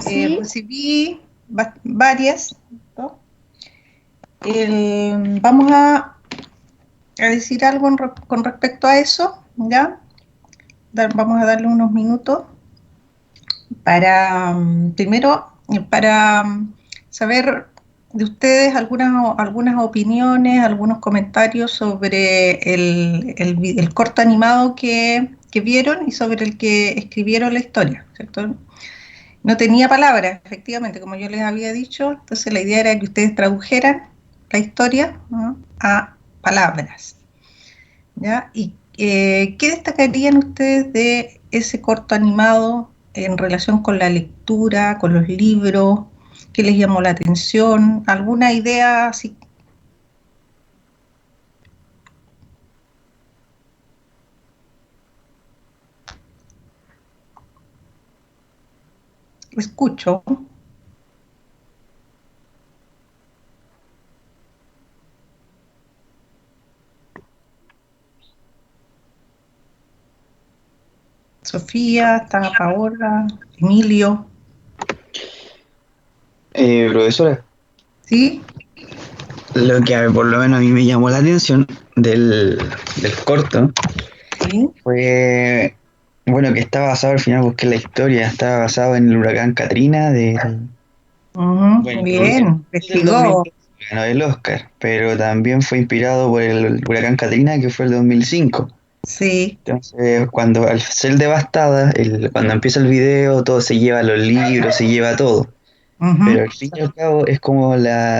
Sí, recibí varias, ¿no? Vamos a decir algo con respecto a eso, ¿ya? Vamos a darle unos minutos para, primero, para saber de ustedes algunas opiniones, algunos comentarios sobre el corto animado que vieron y sobre el que escribieron la historia, ¿cierto? No tenía palabras, efectivamente, como yo les había dicho, entonces la idea era que ustedes tradujeran la historia, ¿no?, a palabras, ¿ya? ¿Y qué destacarían ustedes de ese corto animado en relación con la lectura, con los libros? ¿Qué les llamó la atención? ¿Alguna idea así? Escucho. Sofía, está Paola, Emilio, profesora, ¿sí? lo que por lo menos a mí me llamó la atención del corto Sí. fue, bueno, que está basado al final, busqué la historia, está basado en el huracán Katrina Ujú, bueno, el bien, del investigó. 2012 ganó el Oscar, pero también fue inspirado por el huracán Katrina que fue el 2005. Sí. Entonces, cuando al ser devastada, cuando empieza el video, todo se lleva los libros, se lleva todo. Pero Ujú, al fin y al cabo es como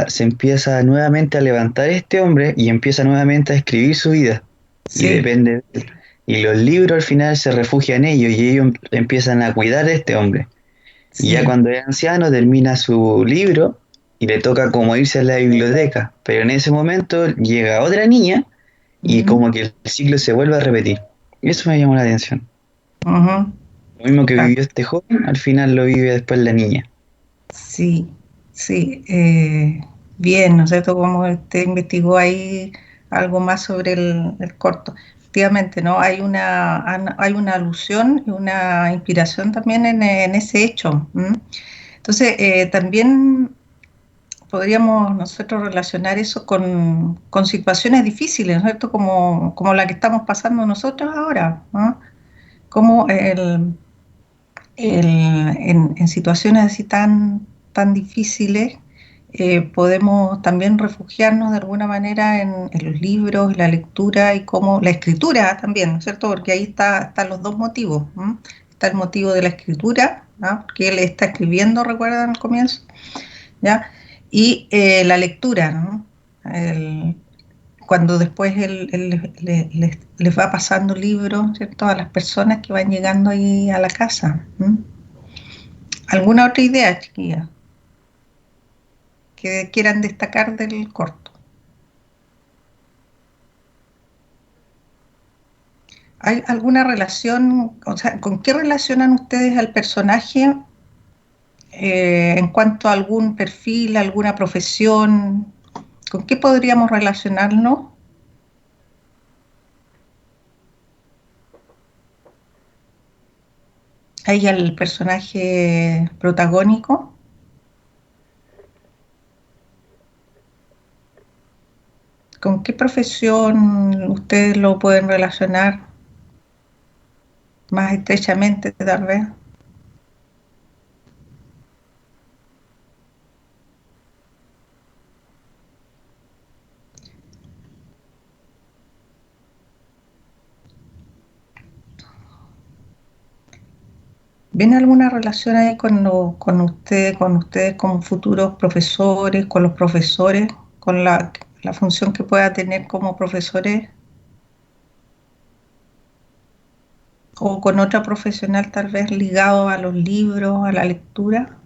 se empieza nuevamente a levantar este hombre y empieza nuevamente a escribir su vida. Y sí. depende de él. Y los libros al final se refugian en ellos y ellos empiezan a cuidar de este hombre. Y ya Sí. cuando es anciano termina su libro y le toca como irse a la biblioteca. Pero en ese momento llega otra niña y Ujú, como que el ciclo se vuelve a repetir. Y eso me llamó la atención. ujú. Lo mismo que Ah, vivió este joven, al final lo vive después la niña. sí, sí. Bien, ¿no es cierto? Como usted investigó ahí algo más sobre el corto. Efectivamente, ¿no? Hay una alusión y una inspiración también en ese hecho. ¿M? Entonces, también podríamos nosotros relacionar eso con situaciones difíciles, ¿no es cierto? Como la que estamos pasando nosotros ahora, ¿no? Como en situaciones así tan difíciles, podemos también refugiarnos de alguna manera en los libros, la lectura y cómo la escritura también, ¿no es cierto? Porque ahí están los dos motivos. ¿M? Está el motivo de la escritura, ¿no? Porque él está escribiendo, recuerdan al comienzo, ¿ya? Y la lectura, ¿no? El- Cuando después les va pasando libros, ¿cierto?, a las personas que van llegando ahí a la casa. ¿M? ¿Alguna otra idea, chiquilla, que quieran destacar del corto? ¿Hay alguna relación, o sea, con qué relacionan ustedes al personaje en cuanto a algún perfil, alguna profesión? ¿Con qué podríamos relacionarnos? Ahí al personaje protagónico. ¿Con qué profesión ustedes lo pueden relacionar más estrechamente, tal vez? ¿Ven alguna relación ahí con ustedes como futuros profesores, con los profesores, con la función que pueda tener como profesores o con otra profesional tal vez ligado a los libros, a la lectura?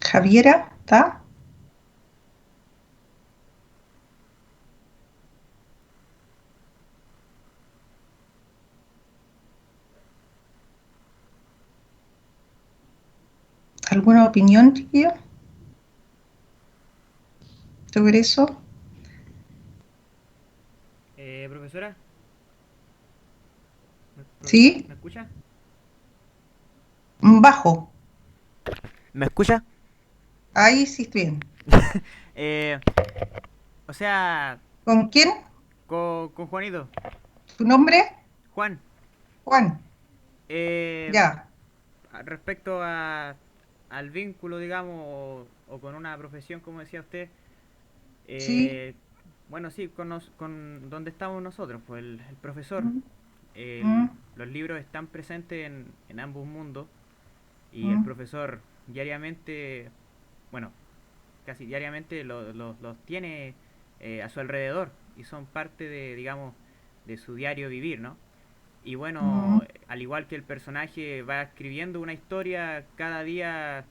Javiera, ¿está? ¿Alguna opinión, chiquillo, sobre eso? Profesora, ¿Sí? ¿me escucha? Bajo. ¿Me escucha? Ahí sí estoy bien. Eh, o sea, ¿Con quién? con Juanito. ¿Tu nombre? Juan, Juan. eh, Ya. respecto al vínculo, digamos, o con una profesión, como decía usted, Sí. eh, bueno, sí, con donde estamos nosotros, pues el profesor. Mm, mm, Los libros están presentes en ambos mundos y el mm, profesor diariamente, bueno, casi diariamente los tiene a su alrededor y son parte de, digamos, de su diario vivir, ¿no? Y mm, bueno, al igual que el personaje va escribiendo una historia cada día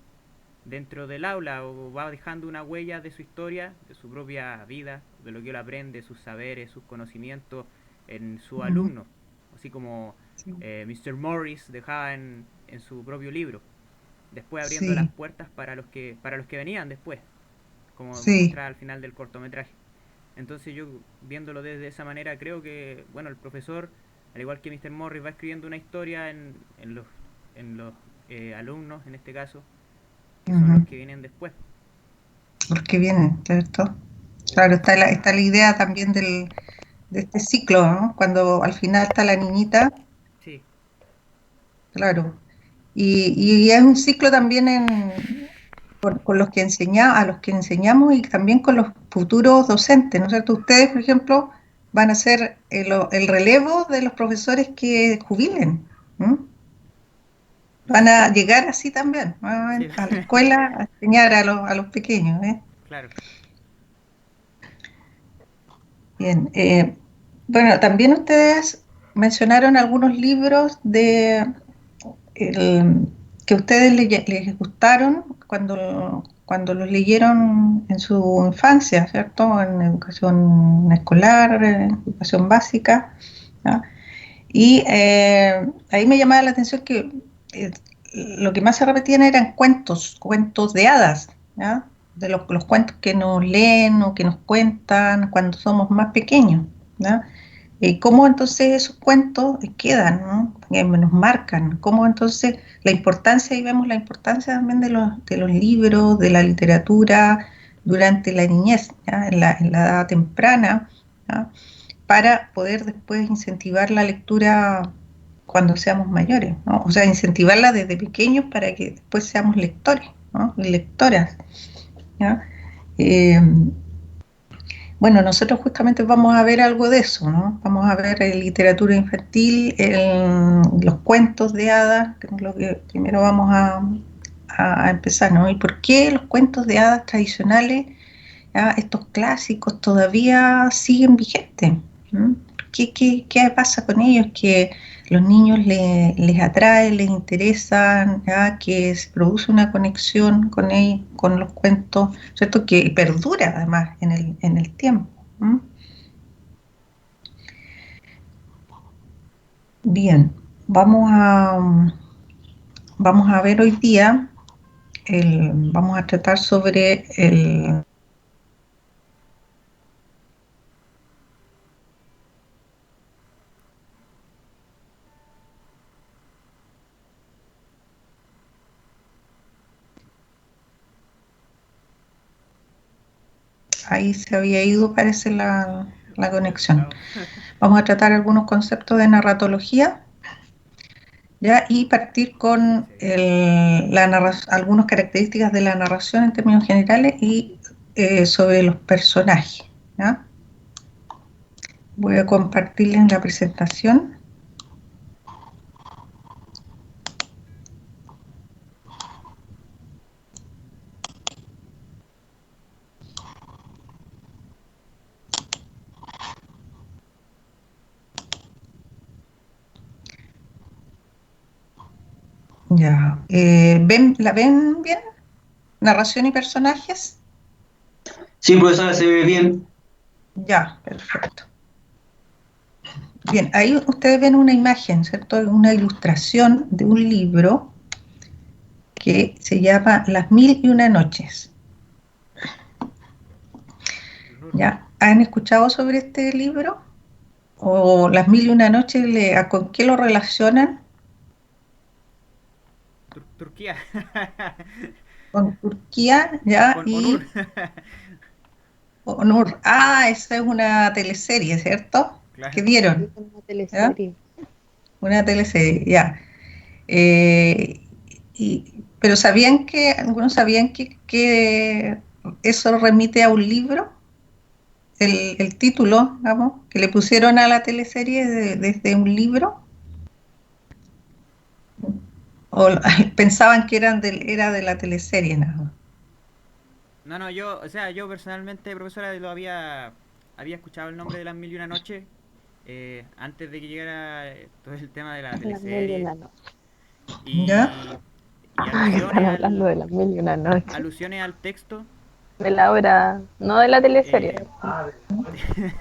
dentro del aula o va dejando una huella de su historia, de su propia vida, de lo que él aprende, sus saberes, sus conocimientos en su mm, alumno, así como sí. Mr. Morris dejaba en su propio libro, después abriendo las Sí. puertas para los que venían después, como Sí. muestra al final del cortometraje. Entonces yo viéndolo desde esa manera creo que, bueno, el profesor, al igual que Mr. Morris, va escribiendo una historia en los alumnos, en este caso, que son los Ujú. que vienen después. Los que vienen, ¿cierto? Claro, O está sea, la idea también de este ciclo, ¿no? Cuando al final está la niñita, sí, claro. Y es un ciclo también con los que a los que enseñamos y también con los futuros docentes, ¿no es cierto? Ustedes, por ejemplo, van a ser el relevo de los profesores que jubilen, ¿m? Van a llegar así también, ¿no? sí, A la escuela a enseñar a los pequeños, ¿eh? claro. Bien. Bueno, también ustedes mencionaron algunos libros que a ustedes les gustaron cuando los leyeron en su infancia, ¿cierto? En educación escolar, en educación básica, ¿ya? Y ahí me llamaba la atención que eh, lo que más se repetían eran cuentos de hadas, ¿ya? De los cuentos que nos leen o que nos cuentan cuando somos más pequeños, ¿ya? Cómo entonces esos cuentos quedan, ¿no? Que nos marcan, cómo entonces la importancia, y vemos la importancia también de los libros, de la literatura durante la niñez, ¿ya? En la edad temprana, ¿ya? Para poder después incentivar la lectura cuando seamos mayores, ¿no? O sea, incentivarla desde pequeños para que después seamos lectores, ¿no? Y lectoras, ¿ya? Eh, bueno, nosotros justamente vamos a ver algo de eso, ¿no? Vamos a ver literatura infantil, los cuentos de hadas, que es lo que primero vamos a empezar, ¿no? ¿Y por qué los cuentos de hadas tradicionales, ya, estos clásicos, todavía siguen vigentes? ¿Mm? ¿Qué pasa con ellos? Que los niños les atrae, les interesa, ya, que se produce una conexión con ellos, con los cuentos, ¿cierto? Que perdura además en el tiempo. ¿Mm? Bien, vamos vamos a ver hoy día, vamos a tratar sobre ahí se había ido, parece la Se había conexión. cortado. Vamos a tratar algunos conceptos de narratología, ¿ya? Y partir Sí, con se había cortado. algunas características de la narración en términos generales y sobre los personajes, ¿ya? Voy a compartirles la presentación. Ya. ¿La ven bien? Narración y personajes. Sí, profesora, se ve bien. Ya, perfecto. Bien, ahí ustedes ven una imagen, ¿cierto? Una ilustración de un libro que se llama Las Mil y Una Noches. ¿Ya? ¿Han escuchado sobre este libro? ¿O Las Mil y Una Noches, con qué lo relacionan? Turquía. Con Turquía, ¿ya? Con Onur. Y Onur. Ah, esa es una teleserie, ¿cierto? Que Claro. vieron, Una ¿ya? teleserie. Una teleserie, ya. Eh, pero algunos sabían que eso remite a un libro, el título, digamos, que le pusieron a la teleserie desde un libro, o pensaban que era de la teleserie, nada más. No, no, yo personalmente, profesora, había escuchado el nombre de Las Mil y Una Noches antes de que llegara todo el tema de la Las mil y teleserie una noches. ¿Ya? y, y Están hablando de las mil y una noches. alusiones al texto. De la obra, no de la teleserie, eh,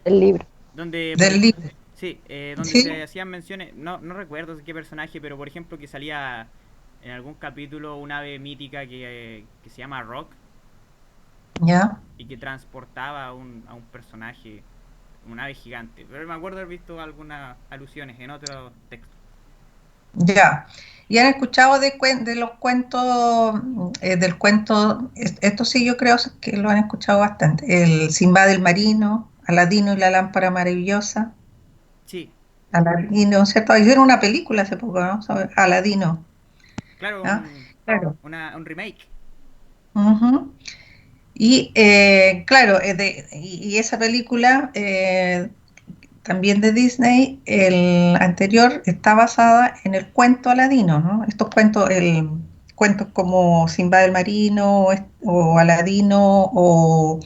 del libro. donde Del libro. sí, donde ¿Sí? se hacían menciones, no recuerdo qué personaje, pero por ejemplo que salía en algún capítulo un ave mítica que se llama Rock ¿Ya? y que transportaba a un personaje, un ave gigante. Pero me acuerdo haber visto algunas alusiones en otros textos. Ya. ¿Y han escuchado de los cuentos, del cuento, esto sí yo creo que lo han escuchado bastante, el Sinbad el Marino, Aladino y la Lámpara Maravillosa? Sí, Aladino, ¿cierto? Hicieron una película hace poco, ¿no? Sobre Aladino, claro, ¿ah? Claro. un remake. Ujú. Y claro, y esa película también de Disney, el anterior, está basada en el cuento Aladino, ¿no? Estos cuentos, cuentos como Sinbad el Marino o Aladino o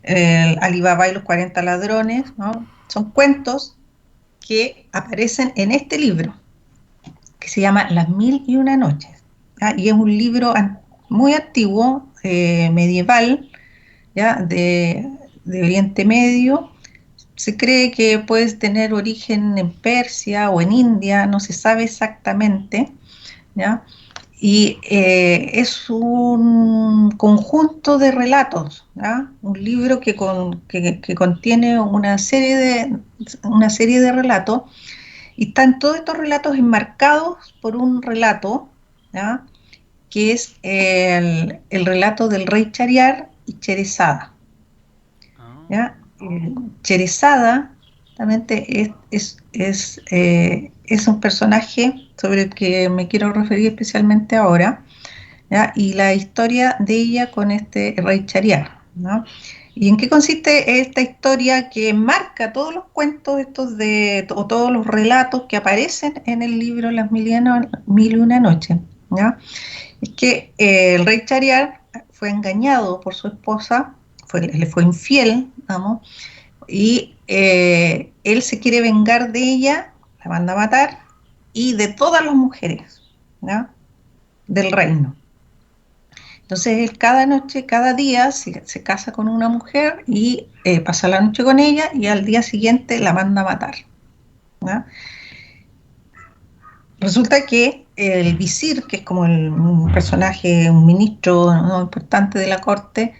el Alibaba y los 40 ladrones, ¿no? Son cuentos que aparecen en este libro, que se llama Las Mil y Una Noches, ¿ya? Y es un libro muy antiguo, medieval, ¿ya? De Oriente Medio. Se cree que puede tener origen en Persia o en India, no se sabe exactamente, ¿ya? Y es un conjunto de relatos, ¿ya? Un libro que contiene una serie de relatos, y están todos estos relatos enmarcados por un relato, ¿ya? Que es el relato del rey Chariar y Cherezada, Ah, ¿ya? Cherezada realmente es un personaje sobre el que me quiero referir especialmente ahora, ¿ya? Y la historia de ella con este rey Chariar, ¿no? ¿Y en qué consiste esta historia que marca todos los cuentos estos o todos los relatos que aparecen en el libro Las Mil y Una Noches, ¿ya? Es que el rey Chariar fue engañado por su esposa, le fue infiel, vamos, y él se quiere vengar de ella, la manda a matar, y de todas las mujeres, ¿ya? Del reino. Entonces él cada noche, cada día se casa con una mujer y pasa la noche con ella y al día siguiente la manda a matar, ¿ya? Resulta que el visir, que es como un personaje, un ministro, ¿no?, importante de la corte,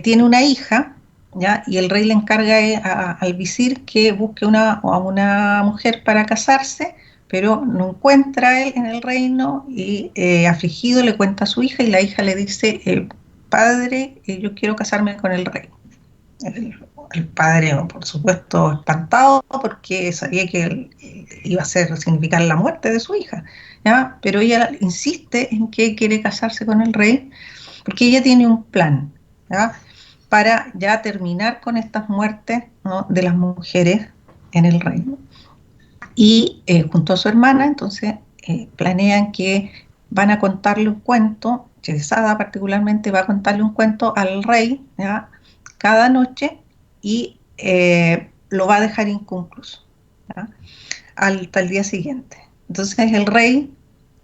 tiene una hija, ¿ya? Y el rey le encarga al visir que busque a una mujer para casarse, pero no encuentra él en el reino y afligido le cuenta a su hija y la hija le dice, padre, yo quiero casarme con el rey. El, el padre, por supuesto, espantado porque sabía que iba a significar la muerte de su hija, ¿ya? Pero ella insiste en que quiere casarse con el rey porque ella tiene un plan, ¿ya? Para ya terminar con estas muertes, ¿no?, de las mujeres en el reino. Y junto a su hermana, entonces, planean que van a contarle un cuento, Cherezada particularmente va a contarle un cuento al rey, ¿ya?, cada noche, y lo va a dejar inconcluso, ¿ya?, hasta el día siguiente. Entonces el rey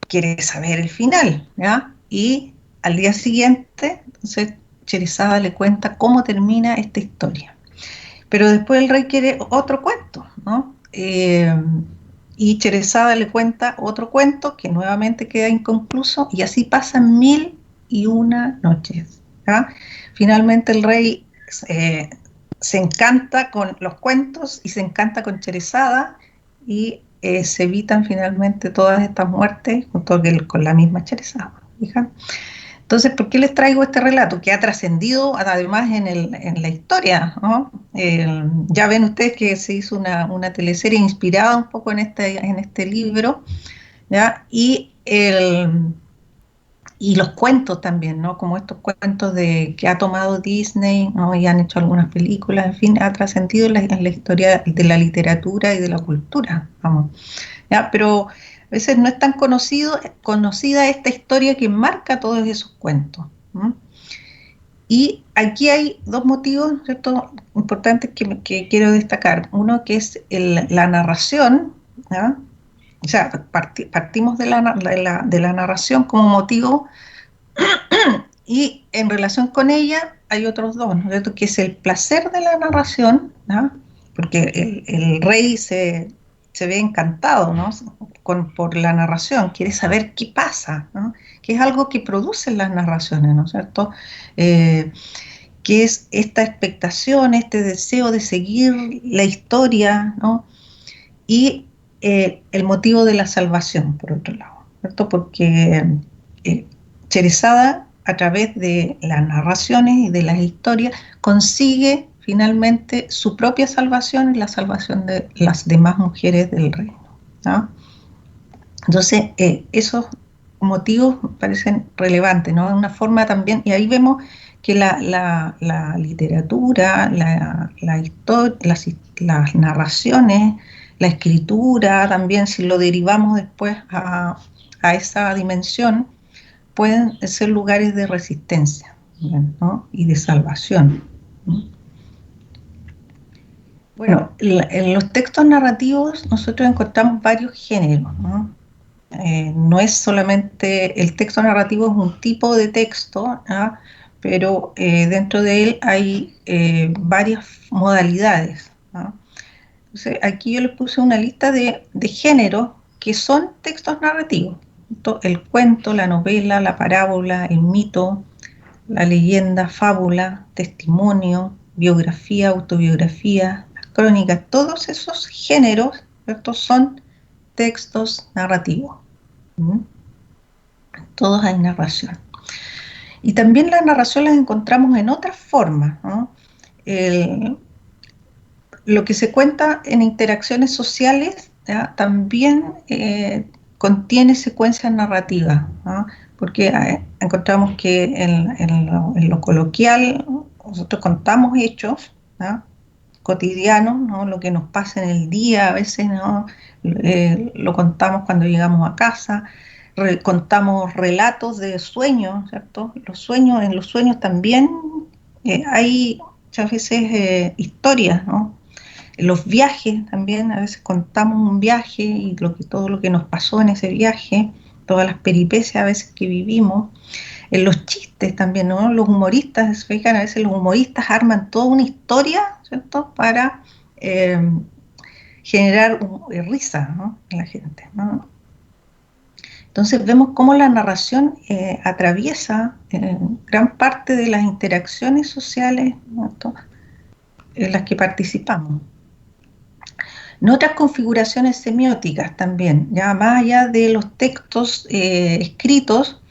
quiere saber el final, ¿ya? Y al día siguiente, entonces Cherezada le cuenta cómo termina esta historia. Pero después el rey quiere otro cuento, ¿no? y Cherezada le cuenta otro cuento que nuevamente queda inconcluso y así pasan 1001 noches. ¿Ya? Finalmente el rey se encanta con los cuentos y se encanta con Cherezada y se evitan finalmente todas estas muertes junto con la misma Cherezada. ¿Fija? Entonces, ¿por qué les traigo este relato? Que ha trascendido además en la historia, ¿no? Ya ven ustedes que se hizo una teleserie inspirada un poco en este libro, ¿ya? Y los cuentos también, ¿no? Como estos cuentos que ha tomado Disney, ¿no? Y han hecho algunas películas, en fin, ha trascendido en la historia de la literatura y de la cultura, vamos. ¿Ya? Pero a veces no es tan conocida esta historia que marca todos esos cuentos. ¿No? Y aquí hay dos motivos, ¿cierto?, importantes que quiero destacar. Uno que es la narración, ¿ya? O sea, partimos de la narración como motivo y en relación con ella hay otros dos, ¿no es cierto?, que es el placer de la narración, ¿no? Porque el rey se ve encantado, ¿no?, por la narración, quiere saber qué pasa, ¿no?, que es algo que producen las narraciones, ¿no es cierto?, que es esta expectación, este deseo de seguir la historia, ¿no?, y el motivo de la salvación, por otro lado, ¿cierto?, porque Cherezada, a través de las narraciones y de las historias, consigue finalmente su propia salvación y la salvación de las demás mujeres del reino, ¿no? Entonces, esos motivos parecen relevantes, ¿no? De una forma también, y ahí vemos que la literatura, las narraciones, la escritura, también si lo derivamos después a esa dimensión, pueden ser lugares de resistencia, ¿no?, y de salvación. Bueno, en los textos narrativos nosotros encontramos varios géneros, ¿no? No es solamente el texto narrativo, es un tipo de texto, ¿no?, pero dentro de él hay varias modalidades, ¿no? Entonces, aquí yo les puse una lista de géneros que son textos narrativos. El cuento, la novela, la parábola, el mito, la leyenda, fábula, testimonio, biografía, autobiografía, crónica, todos esos géneros, ¿cierto?, son textos narrativos. ¿Mm? Todos hay narración. Y también la narración la encontramos en otras formas, ¿no? Lo que se cuenta en interacciones sociales, ¿ya?, también contiene secuencias narrativas, ¿no? Porque encontramos que en lo coloquial nosotros contamos hechos, ¿no?, cotidianos, ¿no?, lo que nos pasa en el día, a veces, ¿no?, lo contamos cuando llegamos a casa, contamos relatos de sueños, ¿cierto? En los sueños también hay muchas veces historias, ¿no? En los viajes también, a veces contamos un viaje y todo lo que nos pasó en ese viaje, todas las peripecias a veces que vivimos. En los chistes también, ¿no? Los humoristas, se fijan, a veces los humoristas arman toda una historia, ¿cierto?, para generar risa, ¿no?, en la gente, ¿no? Entonces vemos cómo la narración atraviesa gran parte de las interacciones sociales, ¿no?, en las que participamos. En otras configuraciones semióticas también, ya más allá de los textos escritos,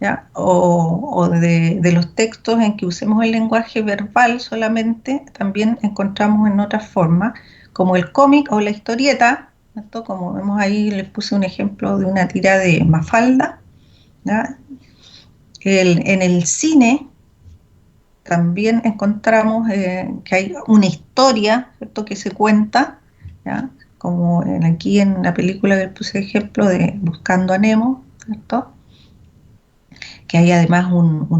¿ya?, o de los textos en que usemos el lenguaje verbal solamente, también encontramos en otras formas, como el cómic o la historieta, ¿cierto? Como vemos ahí, les puse un ejemplo de una tira de Mafalda, ¿ya? En el cine también encontramos que hay una historia, ¿cierto?, que se cuenta, ¿ya?, como aquí en la película que puse ejemplo de Buscando a Nemo, ¿cierto?, que hay además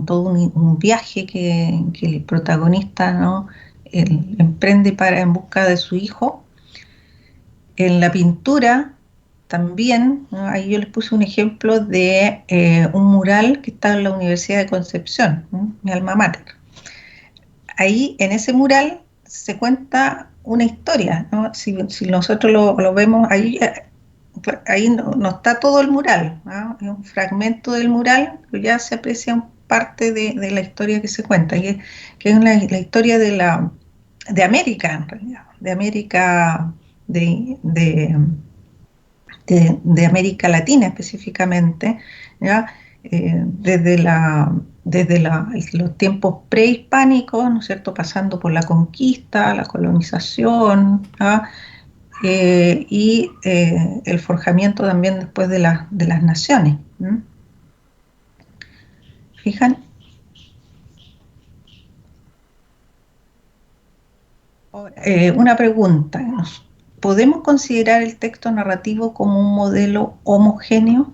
todo un viaje que el protagonista, ¿no?, emprende en busca de su hijo. En la pintura también, ¿no?, ahí yo les puse un ejemplo de un mural que está en la Universidad de Concepción, ¿no?, mi alma mater. Ahí en ese mural se cuenta una historia, ¿no? Si nosotros lo vemos ahí, ahí no está todo el mural, ¿no? Es un fragmento del mural, pero ya se aprecia parte de la historia que se cuenta, que es la historia de América, en realidad, de América, de América Latina específicamente, ¿ya? Desde los tiempos prehispánicos, ¿no es cierto?, pasando por la conquista, la colonización, ¿ya? Y el forjamiento también después de las naciones. ¿Fijan? Una pregunta. ¿Podemos considerar el texto narrativo como un modelo homogéneo?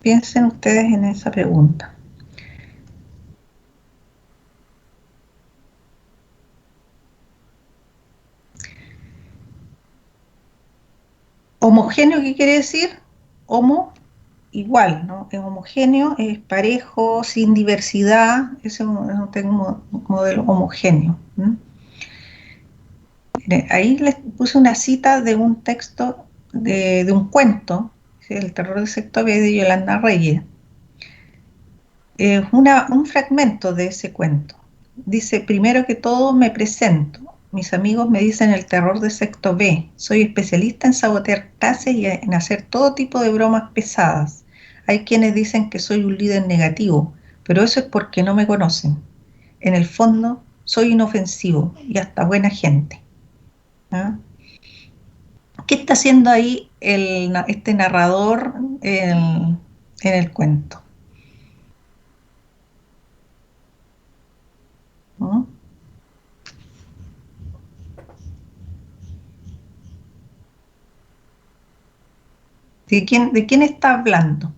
Piensen ustedes en esa pregunta. ¿Homogéneo qué quiere decir? Homo, igual, ¿no? Es homogéneo, es parejo, sin diversidad, es un modelo homogéneo. Ahí les puse una cita de un texto, de un cuento, El terror de sexto B de Yolanda Reyes. Un fragmento de ese cuento. Dice: primero que todo me presento. Mis amigos me dicen el terror de sexto B. Soy especialista en sabotear clases y en hacer todo tipo de bromas pesadas. Hay quienes dicen que soy un líder negativo, pero eso es porque no me conocen. En el fondo, soy inofensivo y hasta buena gente. ¿Ah? ¿Qué está haciendo ahí este narrador en el cuento? ¿No? ¿De quién está hablando?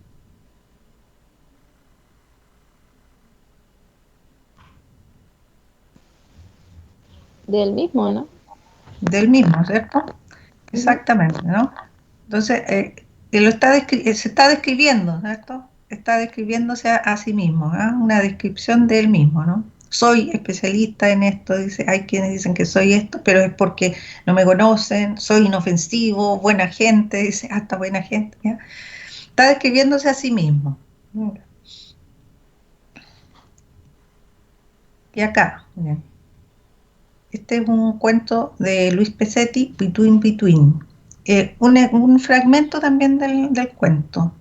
Del mismo, ¿no? Del mismo, ¿cierto? Exactamente, ¿no? Entonces, se está describiendo, ¿cierto? Está describiéndose a sí mismo, ¿eh? Una descripción de él mismo, ¿no? Soy especialista en esto, dice, hay quienes dicen que soy esto, pero es porque no me conocen, soy inofensivo, buena gente, dice, hasta buena gente, ¿ya? Está describiéndose a sí mismo. Y acá, miren, este es un cuento de Luis Pesetti, Between Between. Un fragmento también del cuento.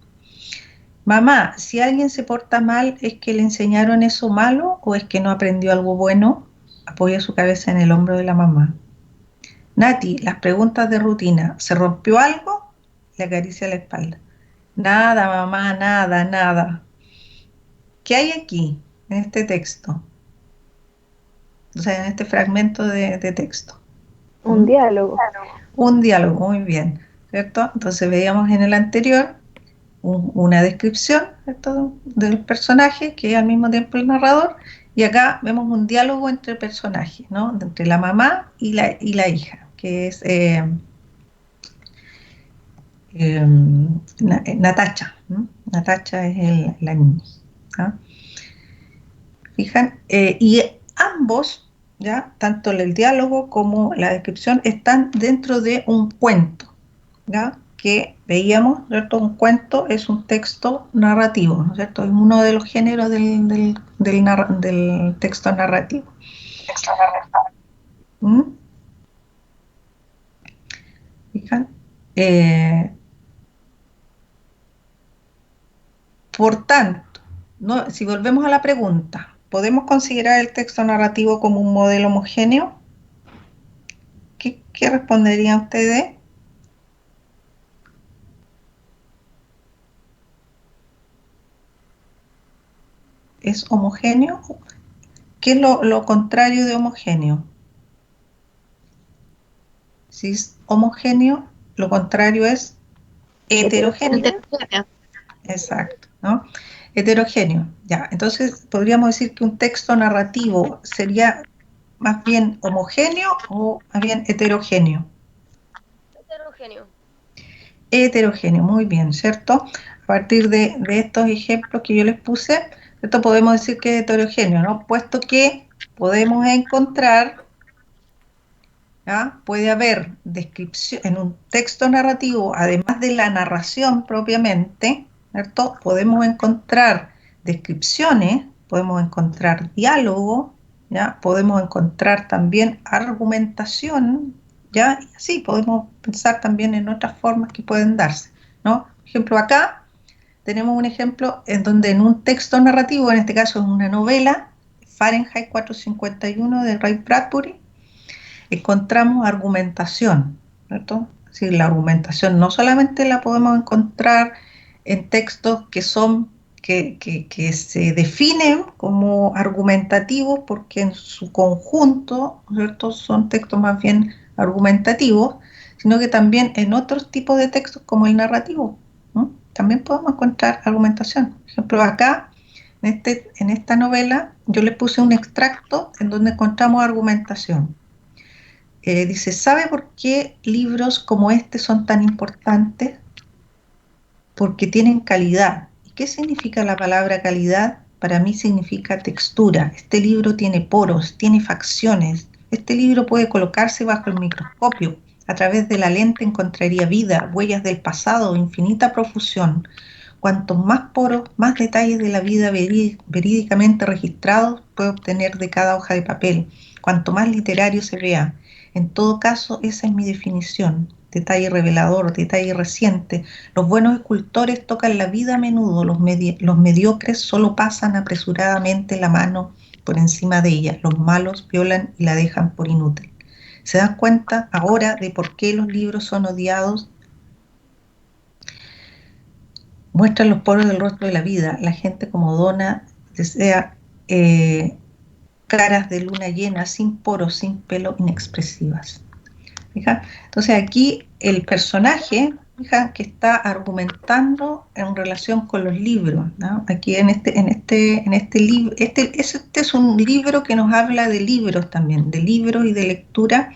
Mamá, si alguien se porta mal, ¿es que le enseñaron eso malo o es que no aprendió algo bueno? Apoya su cabeza en el hombro de la mamá. Nati, las preguntas de rutina. ¿Se rompió algo? Le acaricia la espalda. Nada, mamá, nada, nada. ¿Qué hay aquí, en este texto? O sea, en este fragmento de texto. Un diálogo. Un diálogo, muy bien, ¿cierto? Entonces veíamos en el anterior una descripción, ¿cierto?, del personaje, que es al mismo tiempo el narrador, y acá vemos un diálogo entre personajes, ¿no? Entre la mamá y la hija, que es Natacha. Natacha es la niña. ¿Ah? Fijan, y ambos, ¿ya?, tanto el diálogo como la descripción, están dentro de un cuento, ¿ya?, que veíamos, ¿cierto? Un cuento es un texto narrativo, ¿no es cierto? Es uno de los géneros del texto narrativo. ¿Mm? ¿Fijan? Por tanto, ¿no? Si volvemos a la pregunta, ¿podemos considerar el texto narrativo como un modelo homogéneo? ¿Qué responderían ustedes? ¿Es homogéneo? ¿Qué es lo contrario de homogéneo? Si es homogéneo, lo contrario es heterogéneo. Exacto, ¿no? Heterogéneo, ya. Entonces, podríamos decir que un texto narrativo sería más bien homogéneo o más bien heterogéneo. Heterogéneo. Heterogéneo, muy bien, ¿cierto? A partir de estos ejemplos que yo les puse, ¿cierto?, podemos decir que es heterogéneo, ¿no? Puesto que podemos encontrar ¿ya? Puede haber descripción en un texto narrativo, además de la narración propiamente, ¿cierto? Podemos encontrar descripciones, podemos encontrar diálogo, ¿ya? Podemos encontrar también argumentación, ¿ya? Y así podemos pensar también en otras formas que pueden darse, ¿no? Por ejemplo, acá tenemos un ejemplo en donde en un texto narrativo, en este caso es una novela, Fahrenheit 451 de Ray Bradbury, encontramos argumentación, ¿cierto? Es decir, la argumentación no solamente la podemos encontrar en textos que se definen como argumentativos porque en su conjunto, ¿cierto? Son textos más bien argumentativos, sino que también en otros tipos de textos como el narrativo, ¿no? También podemos encontrar argumentación. Por ejemplo, acá, en esta novela, yo le puse un extracto en donde encontramos argumentación. Dice, ¿sabe por qué libros como este son tan importantes? Porque tienen calidad. ¿Y qué significa la palabra calidad? Para mí significa textura. Este libro tiene poros, tiene facciones. Este libro puede colocarse bajo el microscopio. A través de la lente encontraría vida, huellas del pasado, infinita profusión. Cuantos más poros, más detalles de la vida verídicamente registrados puede obtener de cada hoja de papel. Cuanto más literario se vea. En todo caso, esa es mi definición. Detalle revelador, detalle reciente. Los buenos escultores tocan la vida a menudo, los mediocres solo pasan apresuradamente la mano por encima de ella. Los malos violan y la dejan por inútil. ¿Se dan cuenta ahora de por qué los libros son odiados? Muestran los poros del rostro de la vida. La gente como dona desea caras de luna llena, sin poros, sin pelo, inexpresivas. ¿Fija? Entonces aquí el personaje, fija, que está argumentando en relación con los libros, ¿no? Aquí en este libro, este es un libro que nos habla de libros también, de libros y de lectura,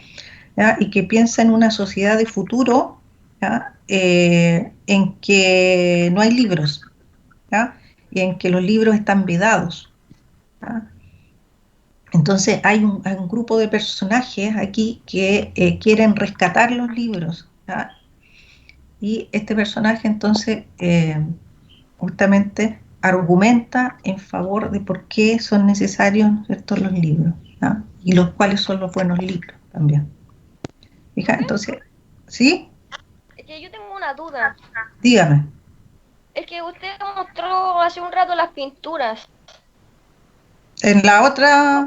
¿ya? Y que piensa en una sociedad de futuro, ¿ya? En que no hay libros, ¿ya? Y en que los libros están vedados, ¿ya? Entonces hay un grupo de personajes aquí que quieren rescatar los libros, ¿ya? Y este personaje entonces justamente argumenta en favor de por qué son necesarios, ¿cierto?, los libros, ¿ya? Y los cuáles son los buenos libros también. Fija, entonces, ¿sí? Es que yo tengo una duda. Dígame. Es que usted mostró hace un rato las pinturas. En la otra,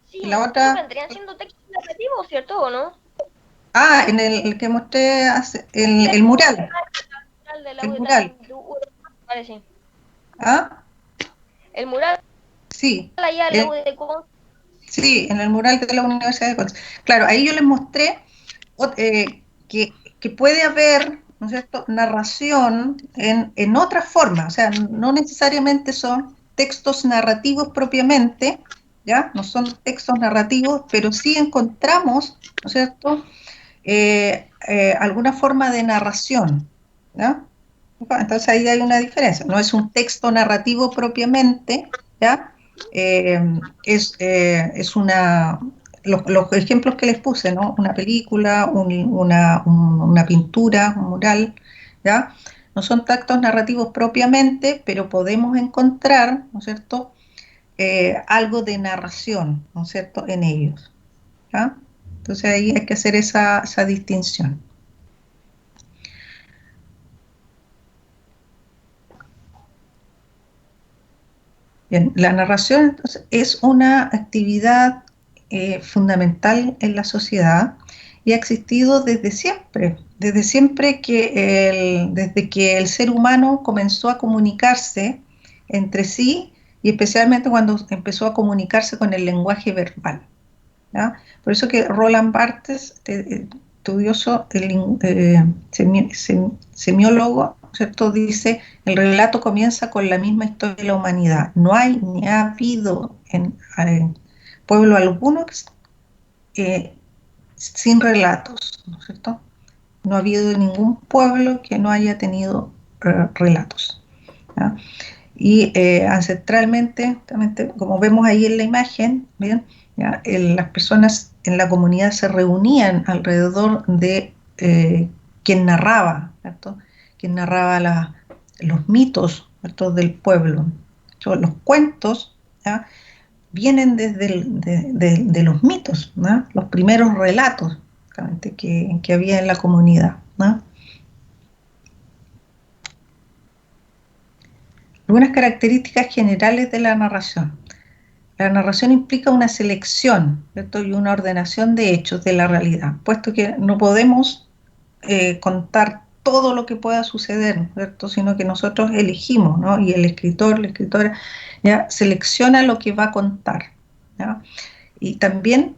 Sí, en la esos otra, vendrían siendo textos narrativos, ¿cierto o no? en el que mostré el mural, De la el mural, parece. ¿ah? El mural Sí, allá en la el, UDECO. sí, en el mural de la Universidad de Conce. Claro, ahí yo les mostré que puede haber, ¿no es cierto?, narración en otras formas, o sea, no necesariamente son textos narrativos propiamente, ¿ya? No son textos narrativos, pero sí encontramos, ¿no es cierto?, alguna forma de narración, ¿ya? Entonces ahí hay una diferencia, no es un texto narrativo propiamente, ¿ya? Eh, es los ejemplos que les puse, ¿no? Una película, una pintura, un mural, ¿ya? No son textos narrativos propiamente, pero podemos encontrar, ¿no es cierto?, algo de narración, ¿no es cierto?, en ellos, ¿ya? Entonces ahí hay que hacer esa distinción. Bien, la narración entonces, es una actividad fundamental en la sociedad y ha existido desde siempre desde que el ser humano comenzó a comunicarse entre sí y especialmente cuando empezó a comunicarse con el lenguaje verbal, ¿ya? Por eso que Roland Barthes, estudioso, semiólogo, ¿cierto?, dice, el relato comienza con la misma historia de la humanidad. No hay ni ha habido en pueblo alguno sin relatos, ¿no es cierto? No ha habido ningún pueblo que no haya tenido relatos, ¿ya? Y ancestralmente, como vemos ahí en la imagen, ¿bien?, ¿ya? Las personas en la comunidad se reunían alrededor de quien narraba, ¿cierto? Quien narraba los mitos, ¿cierto? Del pueblo. Los cuentos, ¿ya? Vienen de los mitos, ¿no? Los primeros relatos que había en la comunidad, ¿no? Algunas características generales de la narración. La narración implica una selección, ¿cierto? Y una ordenación de hechos de la realidad, puesto que no podemos contar todo lo que pueda suceder, ¿cierto? Sino que nosotros elegimos, ¿no? Y el escritor, la escritora, ya selecciona lo que va a contar, ¿ya? Y también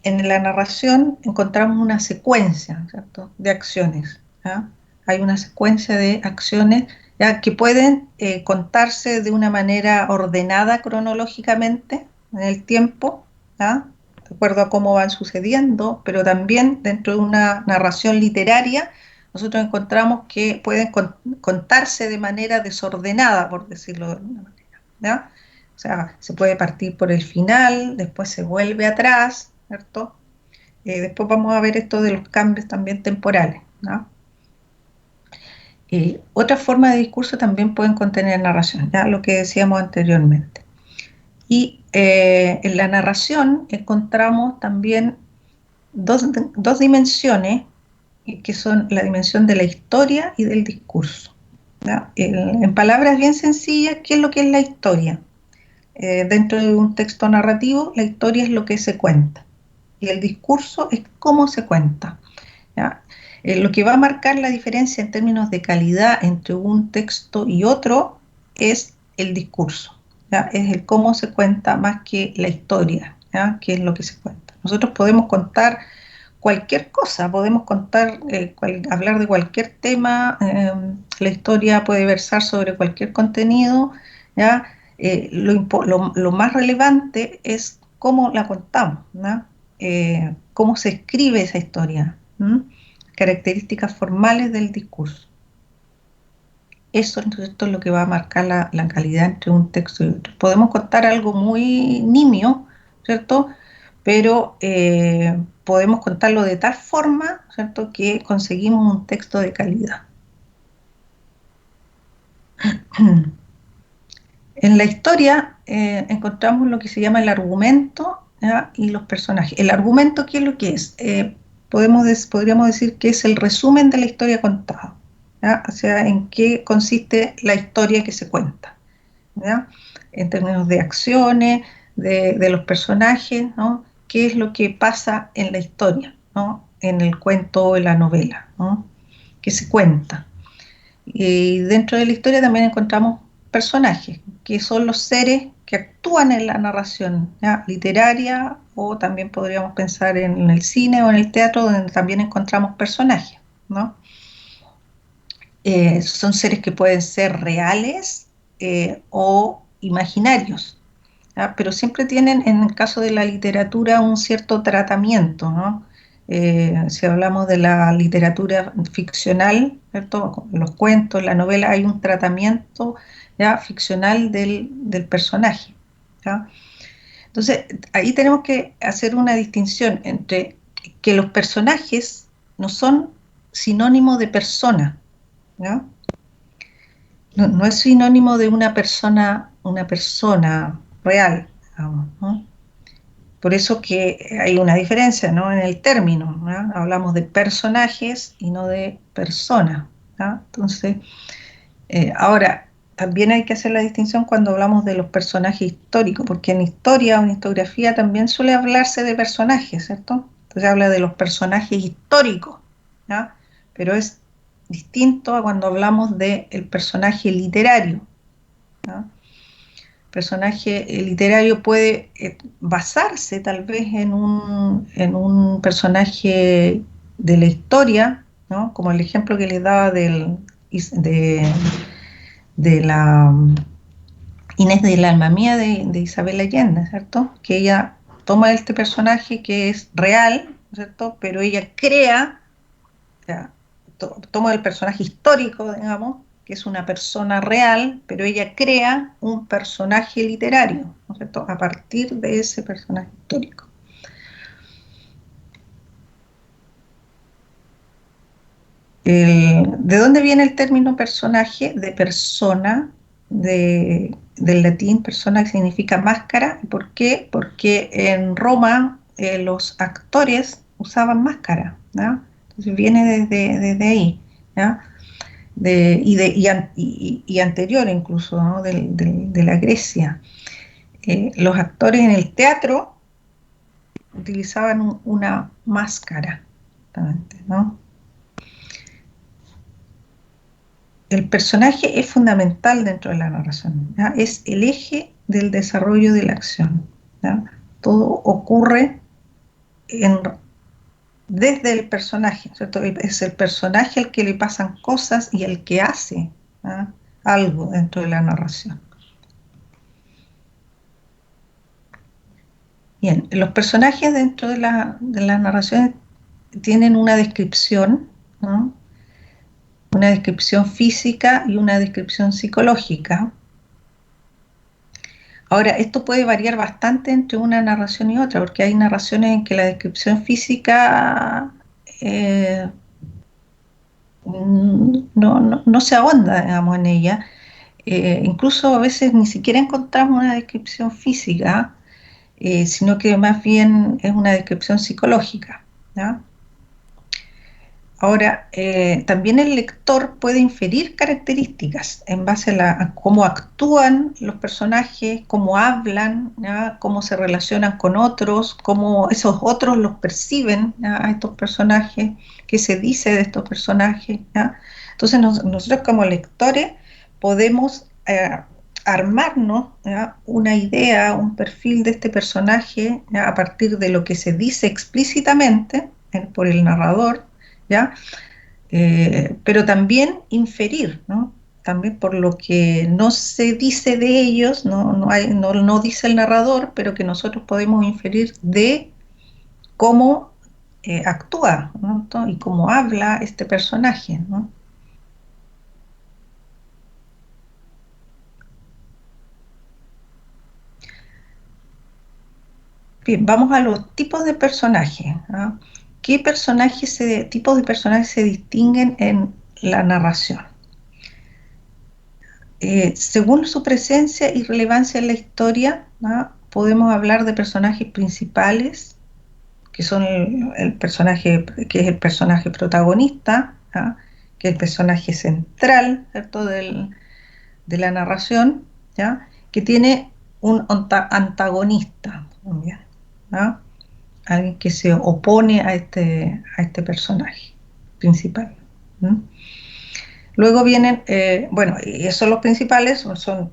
en la narración encontramos una secuencia, ¿cierto? De acciones, ¿ya? Hay una secuencia de acciones, ¿ya? Que pueden contarse de una manera ordenada cronológicamente en el tiempo, ¿ya? De acuerdo a cómo van sucediendo, pero también dentro de una narración literaria nosotros encontramos que pueden contarse de manera desordenada, por decirlo de alguna manera, ¿ya? O sea, se puede partir por el final, después se vuelve atrás, ¿cierto? Después vamos a ver esto de los cambios también temporales, ¿no? Otras formas de discurso también pueden contener narración, ya lo que decíamos anteriormente. Y en la narración encontramos también dos dimensiones, que son la dimensión de la historia y del discurso, ¿ya? En palabras bien sencillas, ¿qué es lo que es la historia? Dentro de un texto narrativo, la historia es lo que se cuenta y el discurso es cómo se cuenta, ¿ya? Lo que va a marcar la diferencia en términos de calidad entre un texto y otro es el discurso, ¿ya? Es el cómo se cuenta más que la historia, ¿ya? Que es lo que se cuenta. Nosotros podemos contar cualquier cosa, podemos contar, hablar de cualquier tema, la historia puede versar sobre cualquier contenido, ¿ya? Lo más relevante es cómo la contamos, ¿no? Cómo se escribe esa historia, ¿m? Características formales del discurso. Eso entonces esto es lo que va a marcar la calidad entre un texto y otro. Podemos contar algo muy nimio, ¿cierto? Pero podemos contarlo de tal forma, ¿cierto?, que conseguimos un texto de calidad. En la historia encontramos lo que se llama el argumento, ¿ya? Y los personajes. El argumento, ¿qué es lo que es? Podríamos decir que es el resumen de la historia contada, ¿ya? O sea, en qué consiste la historia que se cuenta, ¿ya? En términos de acciones, de los personajes, ¿no? ¿Qué es lo que pasa en la historia, ¿no? En el cuento o en la novela, ¿no? Que se cuenta. Y dentro de la historia también encontramos personajes, que son los seres que actúan en la narración, ¿ya? Literaria, o también podríamos pensar en el cine o en el teatro, donde también encontramos personajes, ¿no? Son seres que pueden ser reales o imaginarios, ¿ya? Pero siempre tienen, en el caso de la literatura, un cierto tratamiento, ¿no? Si hablamos de la literatura ficcional, ¿cierto? Los cuentos, la novela, hay un tratamiento, ¿ya?, ficcional del personaje, ¿ya? Entonces, ahí tenemos que hacer una distinción entre que los personajes no son sinónimo de persona, ¿ya? No es sinónimo de una persona real, digamos, ¿no? Por eso que hay una diferencia, ¿no?, en el término, ¿no? Hablamos de personajes y no de personas, ¿no? Entonces, ahora, también hay que hacer la distinción cuando hablamos de los personajes históricos, porque en historia o en historiografía también suele hablarse de personajes, ¿cierto? Entonces habla de los personajes históricos, ¿ya? Pero es distinto a cuando hablamos del personaje literario, ¿no? Personaje literario puede basarse tal vez en un personaje de la historia, ¿no? Como el ejemplo que les daba de la Inés del alma mía de Isabel Allende, ¿cierto? Que ella toma este personaje que es real, ¿cierto? Pero ella crea, o sea, toma el personaje histórico, digamos, que es una persona real, pero ella crea un personaje literario, ¿no es cierto?, a partir de ese personaje histórico. ¿De dónde viene el término personaje? De persona, del latín persona, que significa máscara. ¿Por qué? Porque en Roma los actores usaban máscara, ¿no? Entonces viene desde ahí, ¿no? Y anterior incluso, ¿no? De la Grecia. Los actores en el teatro utilizaban una máscara, ¿no? El personaje es fundamental dentro de la narración, ¿ya? Es el eje del desarrollo de la acción, ¿ya? Todo ocurre desde el personaje, ¿cierto? Es el personaje al que le pasan cosas y el que hace, ¿ya? Algo dentro de la narración. Bien, los personajes dentro de la narración tienen una descripción, ¿no? Una descripción física y una descripción psicológica. Ahora, esto puede variar bastante entre una narración y otra, porque hay narraciones en que la descripción física no se ahonda, digamos, en ella. Incluso a veces ni siquiera encontramos una descripción física, sino que más bien es una descripción psicológica, ¿ya? Ahora, también el lector puede inferir características en base a cómo actúan los personajes, cómo hablan, ¿ya? Cómo se relacionan con otros, cómo esos otros los perciben, ¿ya? A estos personajes, qué se dice de estos personajes, ¿ya? Entonces nosotros como lectores podemos armarnos, ¿ya? Una idea, un perfil de este personaje, ¿ya? A partir de lo que se dice explícitamente por el narrador, ¿ya? Pero también inferir, ¿no? También por lo que no se dice de ellos, no dice el narrador, pero que nosotros podemos inferir de cómo actúa, ¿no? Y cómo habla este personaje, ¿no? Bien, vamos a los tipos de personajes, ¿no? ¿Qué tipos de personajes se distinguen en la narración? Según su presencia y relevancia en la historia, ¿no? Podemos hablar de personajes principales, que son el personaje, que es el personaje protagonista, ¿no? Que es el personaje central, ¿cierto? De la narración, ¿ya? Que tiene un antagonista también, ¿no? Alguien que se opone a este personaje principal, ¿no? Luego vienen, bueno, esos los principales, son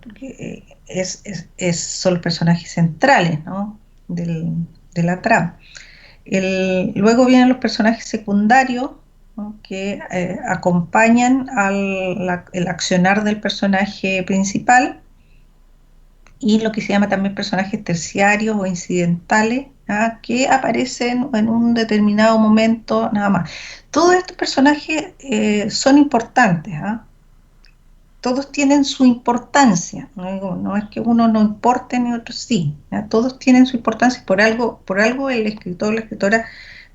los personajes centrales, ¿no? De la trama. Luego vienen los personajes secundarios, ¿no? Que acompañan el accionar del personaje principal, y lo que se llama también personajes terciarios o incidentales, ¿ah? Que aparecen en un determinado momento nada más. Todos estos personajes son importantes, ¿ah? Todos tienen su importancia, no es que uno no importe ni otro sí, ¿ya? Todos tienen su importancia y por algo el escritor o la escritora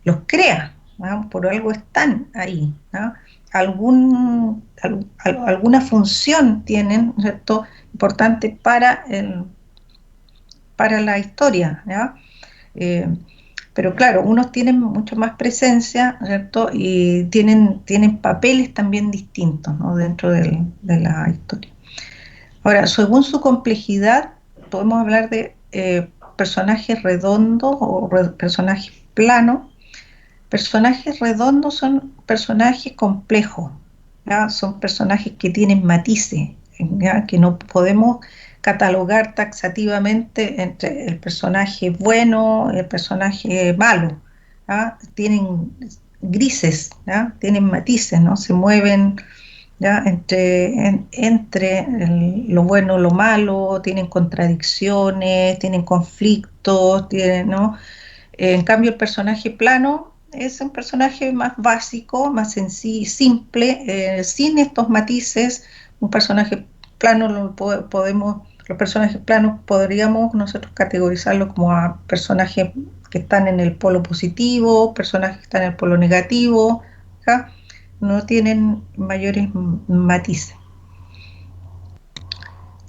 los crea, ¿no? Por algo están ahí, ¿no? Alguna función tienen, ¿cierto? Importante para la historia, ¿ya? Eh, pero claro, unos tienen mucho más presencia, ¿cierto? Y tienen papeles también distintos, ¿no? Dentro de la historia. Ahora, según su complejidad, podemos hablar de personajes redondos o personajes planos. Personajes redondos son personajes complejos, ¿ya? Son personajes que tienen matices, ¿ya? Que no podemos catalogar taxativamente entre el personaje bueno y el personaje malo, ¿ya? Tienen grises, ¿ya? Tienen matices, ¿no? Se mueven, ¿ya? Entre lo bueno y lo malo, tienen contradicciones, tienen conflictos, ¿no? En cambio, el personaje plano es un personaje más básico, más sencillo, simple, sin estos matices. Un personaje plano los personajes planos podríamos nosotros categorizarlos como a personajes que están en el polo positivo, personajes que están en el polo negativo, ¿ja? no tienen mayores matices.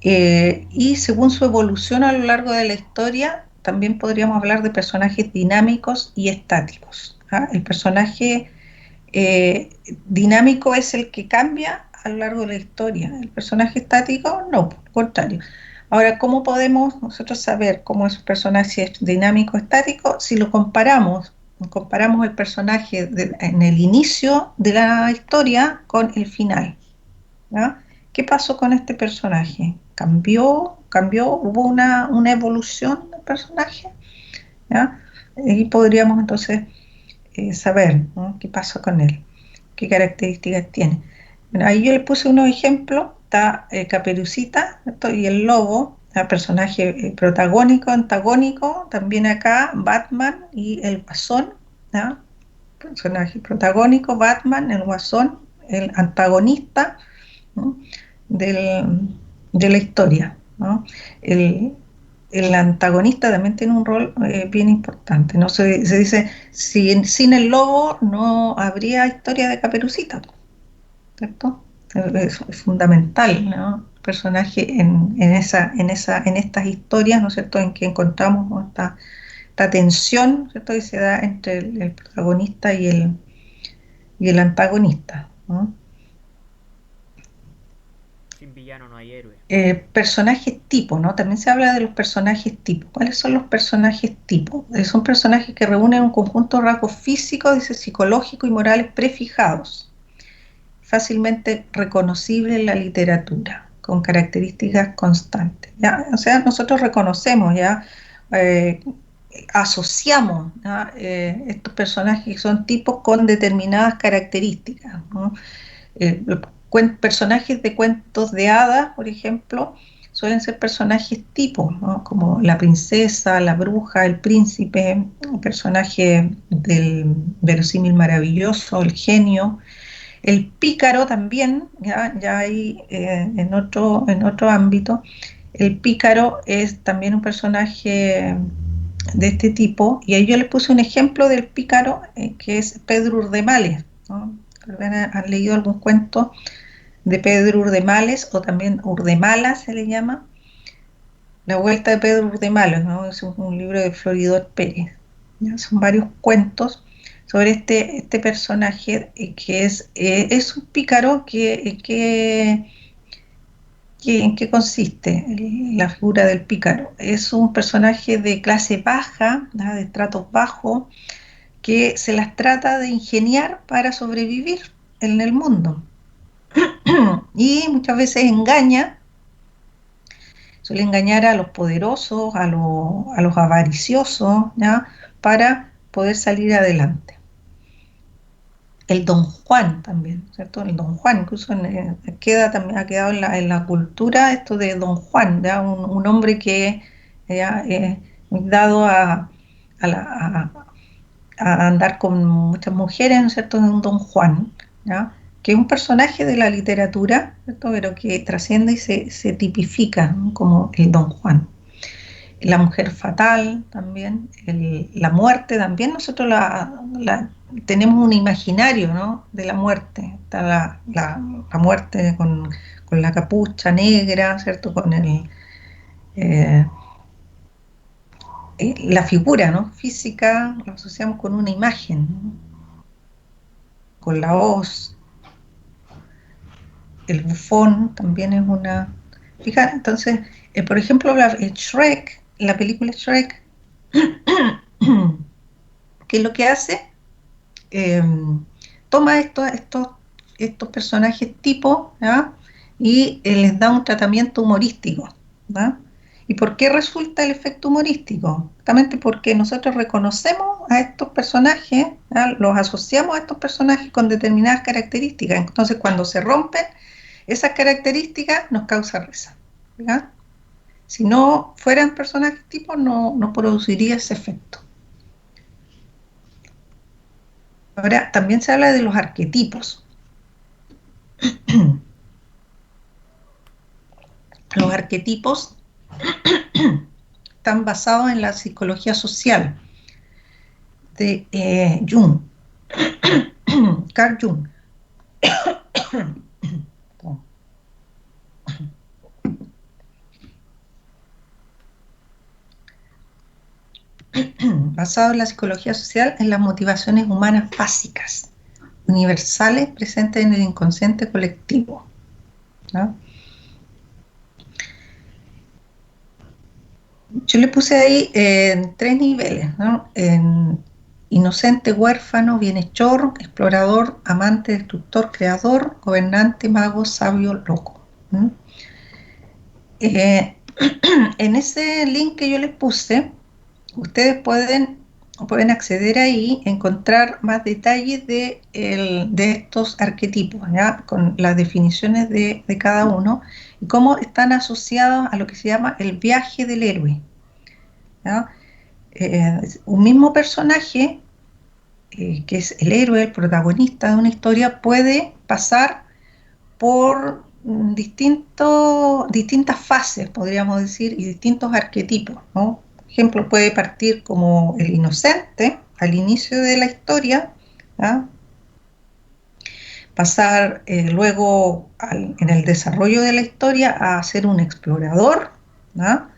Y según su evolución a lo largo de la historia, también podríamos hablar de personajes dinámicos y estáticos. El personaje dinámico es el que cambia a lo largo de la historia. El personaje estático, no, por el contrario. Ahora, ¿cómo podemos nosotros saber cómo es un personaje dinámico o estático? Si lo comparamos el personaje en el inicio de la historia con el final, ¿ya? ¿Qué pasó con este personaje? ¿Cambió? ¿Hubo una evolución del personaje? ¿Ya? Y podríamos entonces saber, ¿no?, qué pasó con él, qué características tiene. Bueno, ahí yo le puse unos ejemplos. Está Caperucita, ¿cierto?, y el lobo, personaje protagónico, antagónico. También acá Batman y el Guasón, ¿ya? Personaje protagónico, Batman, el Guasón, el antagonista, ¿no?, de la historia, ¿no? El antagonista también tiene un rol bien importante, ¿no? Se dice, sin el lobo no habría historia de Caperucita, ¿cierto? Es fundamental, ¿no?, el personaje en estas historias, ¿no es cierto?, en que encontramos, ¿no?, esta tensión, ¿cierto?, que se da entre el protagonista y el antagonista, ¿no? Sin villano no hay héroe. Personajes tipo, ¿no? También se habla de los personajes tipo. ¿Cuáles son los personajes tipo? Son personajes que reúnen un conjunto de rasgos físicos, dice, psicológicos y morales prefijados, fácilmente reconocibles en la literatura, con características constantes, ¿ya? O sea, nosotros reconocemos, ya, asociamos, ¿ya?, estos personajes que son tipos con determinadas características, ¿no? Personajes de cuentos de hadas, por ejemplo, suelen ser personajes tipos, ¿no?, como la princesa, la bruja, el príncipe, un personaje del verosímil maravilloso, el genio. El pícaro también, ya hay en otro ámbito. El pícaro es también un personaje de este tipo, y ahí yo les puse un ejemplo del pícaro, que es Pedro Urdemales, ¿no? ¿Han leído algún cuento de Pedro Urdemales, o también Urdemala se le llama? La vuelta de Pedro Urdemales, ¿no? Es un libro de Floridor Pérez, ¿ya? Son varios cuentos sobre este personaje, que es un pícaro. ¿En qué consiste la figura del pícaro? Es un personaje de clase baja, ¿no?, de estratos bajos, que se las trata de ingeniar para sobrevivir en el mundo. Y muchas veces suele engañar a los poderosos, a los avariciosos, ¿ya?, para poder salir adelante. El Don Juan también, ¿cierto? El Don Juan, incluso ha quedado en la cultura esto de Don Juan, ¿ya? Un hombre que ya, dado a andar con muchas mujeres, ¿no es cierto?, es un Don Juan, ¿ya?, que es un personaje de la literatura, ¿cierto?, pero que trasciende y se tipifica, ¿no?, como el Don Juan. La mujer fatal también, la muerte también, nosotros tenemos un imaginario, ¿no?, de la muerte. Está la muerte con la capucha negra, ¿cierto?, con la figura, ¿no?, física, la asociamos con una imagen, ¿no?, con la hoz. El bufón también es una... Fíjate, entonces, por ejemplo, Shrek, la película Shrek, ¿qué es lo que hace? Toma estos personajes tipo, ¿ya?, y les da un tratamiento humorístico, ¿ya? ¿Y por qué resulta el efecto humorístico? Justamente porque nosotros reconocemos a estos personajes, ¿ya?, los asociamos a estos personajes con determinadas características. Entonces, cuando se rompen esas características, nos causa risa, ¿ya? Si no fueran personajes tipo, no produciría ese efecto. Ahora, también se habla de los arquetipos. Los arquetipos están basados en la psicología social de Jung, Carl Jung. Basado en la psicología social en las motivaciones humanas básicas, universales, presentes en el inconsciente colectivo, ¿no? Yo le puse ahí en 3 niveles, ¿no? En inocente, huérfano, bienhechor, explorador, amante, destructor, creador, gobernante, mago, sabio, loco. En ese link que yo les puse, ustedes pueden acceder ahí, encontrar más detalles de estos arquetipos, ¿ya? Con las definiciones de cada uno y cómo están asociados a lo que se llama el viaje del héroe, ¿ya? Un mismo personaje, que es el héroe, el protagonista de una historia, puede pasar por distintas fases, podríamos decir, y distintos arquetipos, ¿no? Por ejemplo, puede partir como el inocente al inicio de la historia, ¿ya? Pasar luego en el desarrollo de la historia a ser un explorador, ¿ya?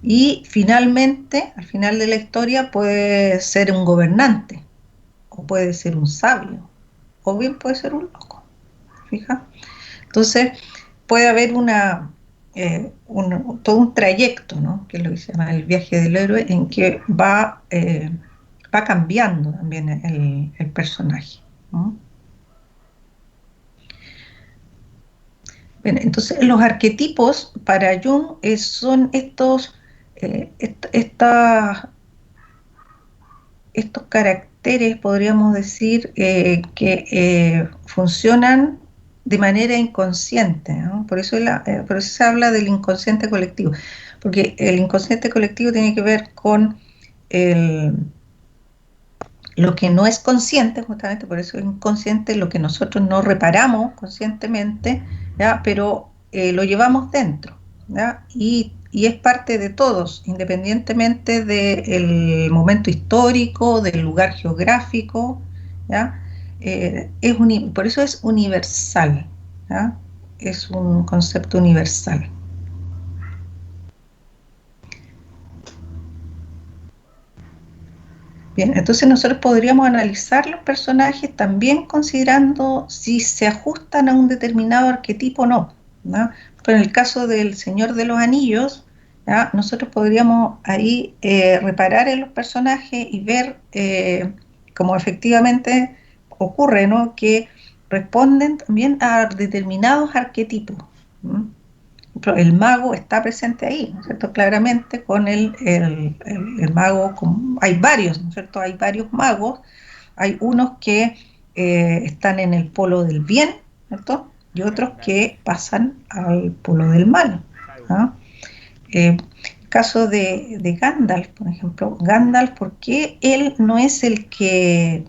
Y finalmente, al final de la historia, puede ser un gobernante, o puede ser un sabio, o bien puede ser un loco, ¿fija? Entonces, puede haber todo un trayecto, ¿no? Que es lo que se llama el viaje del héroe, en que va cambiando también el personaje, ¿no? Bien, entonces, los arquetipos para Jung son estos caracteres, podríamos decir, que funcionan de manera inconsciente, ¿no? Por eso se habla del inconsciente colectivo, porque el inconsciente colectivo tiene que ver con lo que no es consciente, justamente por eso es inconsciente, lo que nosotros no reparamos conscientemente, ¿ya? Pero lo llevamos dentro, ¿ya? Y es parte de todos, independientemente del momento histórico, del lugar geográfico, ¿ya? Por eso es universal, ¿ya? Es un concepto universal. Bien, entonces nosotros podríamos analizar los personajes también considerando si se ajustan a un determinado arquetipo o no, ¿no? Pero en el caso del Señor de los Anillos, ¿ya? Nosotros podríamos ahí reparar en los personajes y ver cómo efectivamente ocurre, ¿no? Que responden también a determinados arquetipos, ¿no? El mago está presente ahí, ¿no es cierto? Claramente con el mago, hay varios, ¿no es cierto? Hay varios magos, hay unos que están en el polo del bien, ¿cierto? Y otros que pasan al polo del mal, ¿no? El caso de Gandalf, por ejemplo, Gandalf, ¿por qué él no es el que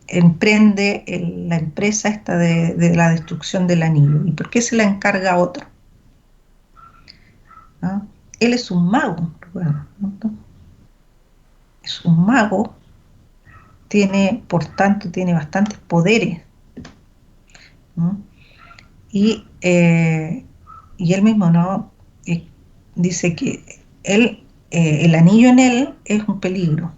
emprende la empresa esta de la destrucción del anillo? ¿Y por qué se la encarga a otro? ¿No? Él es un mago, recuerda, ¿no? Es un mago, por tanto, tiene bastantes poderes, ¿no? Y él mismo, ¿no? Dice que el anillo en él es un peligro,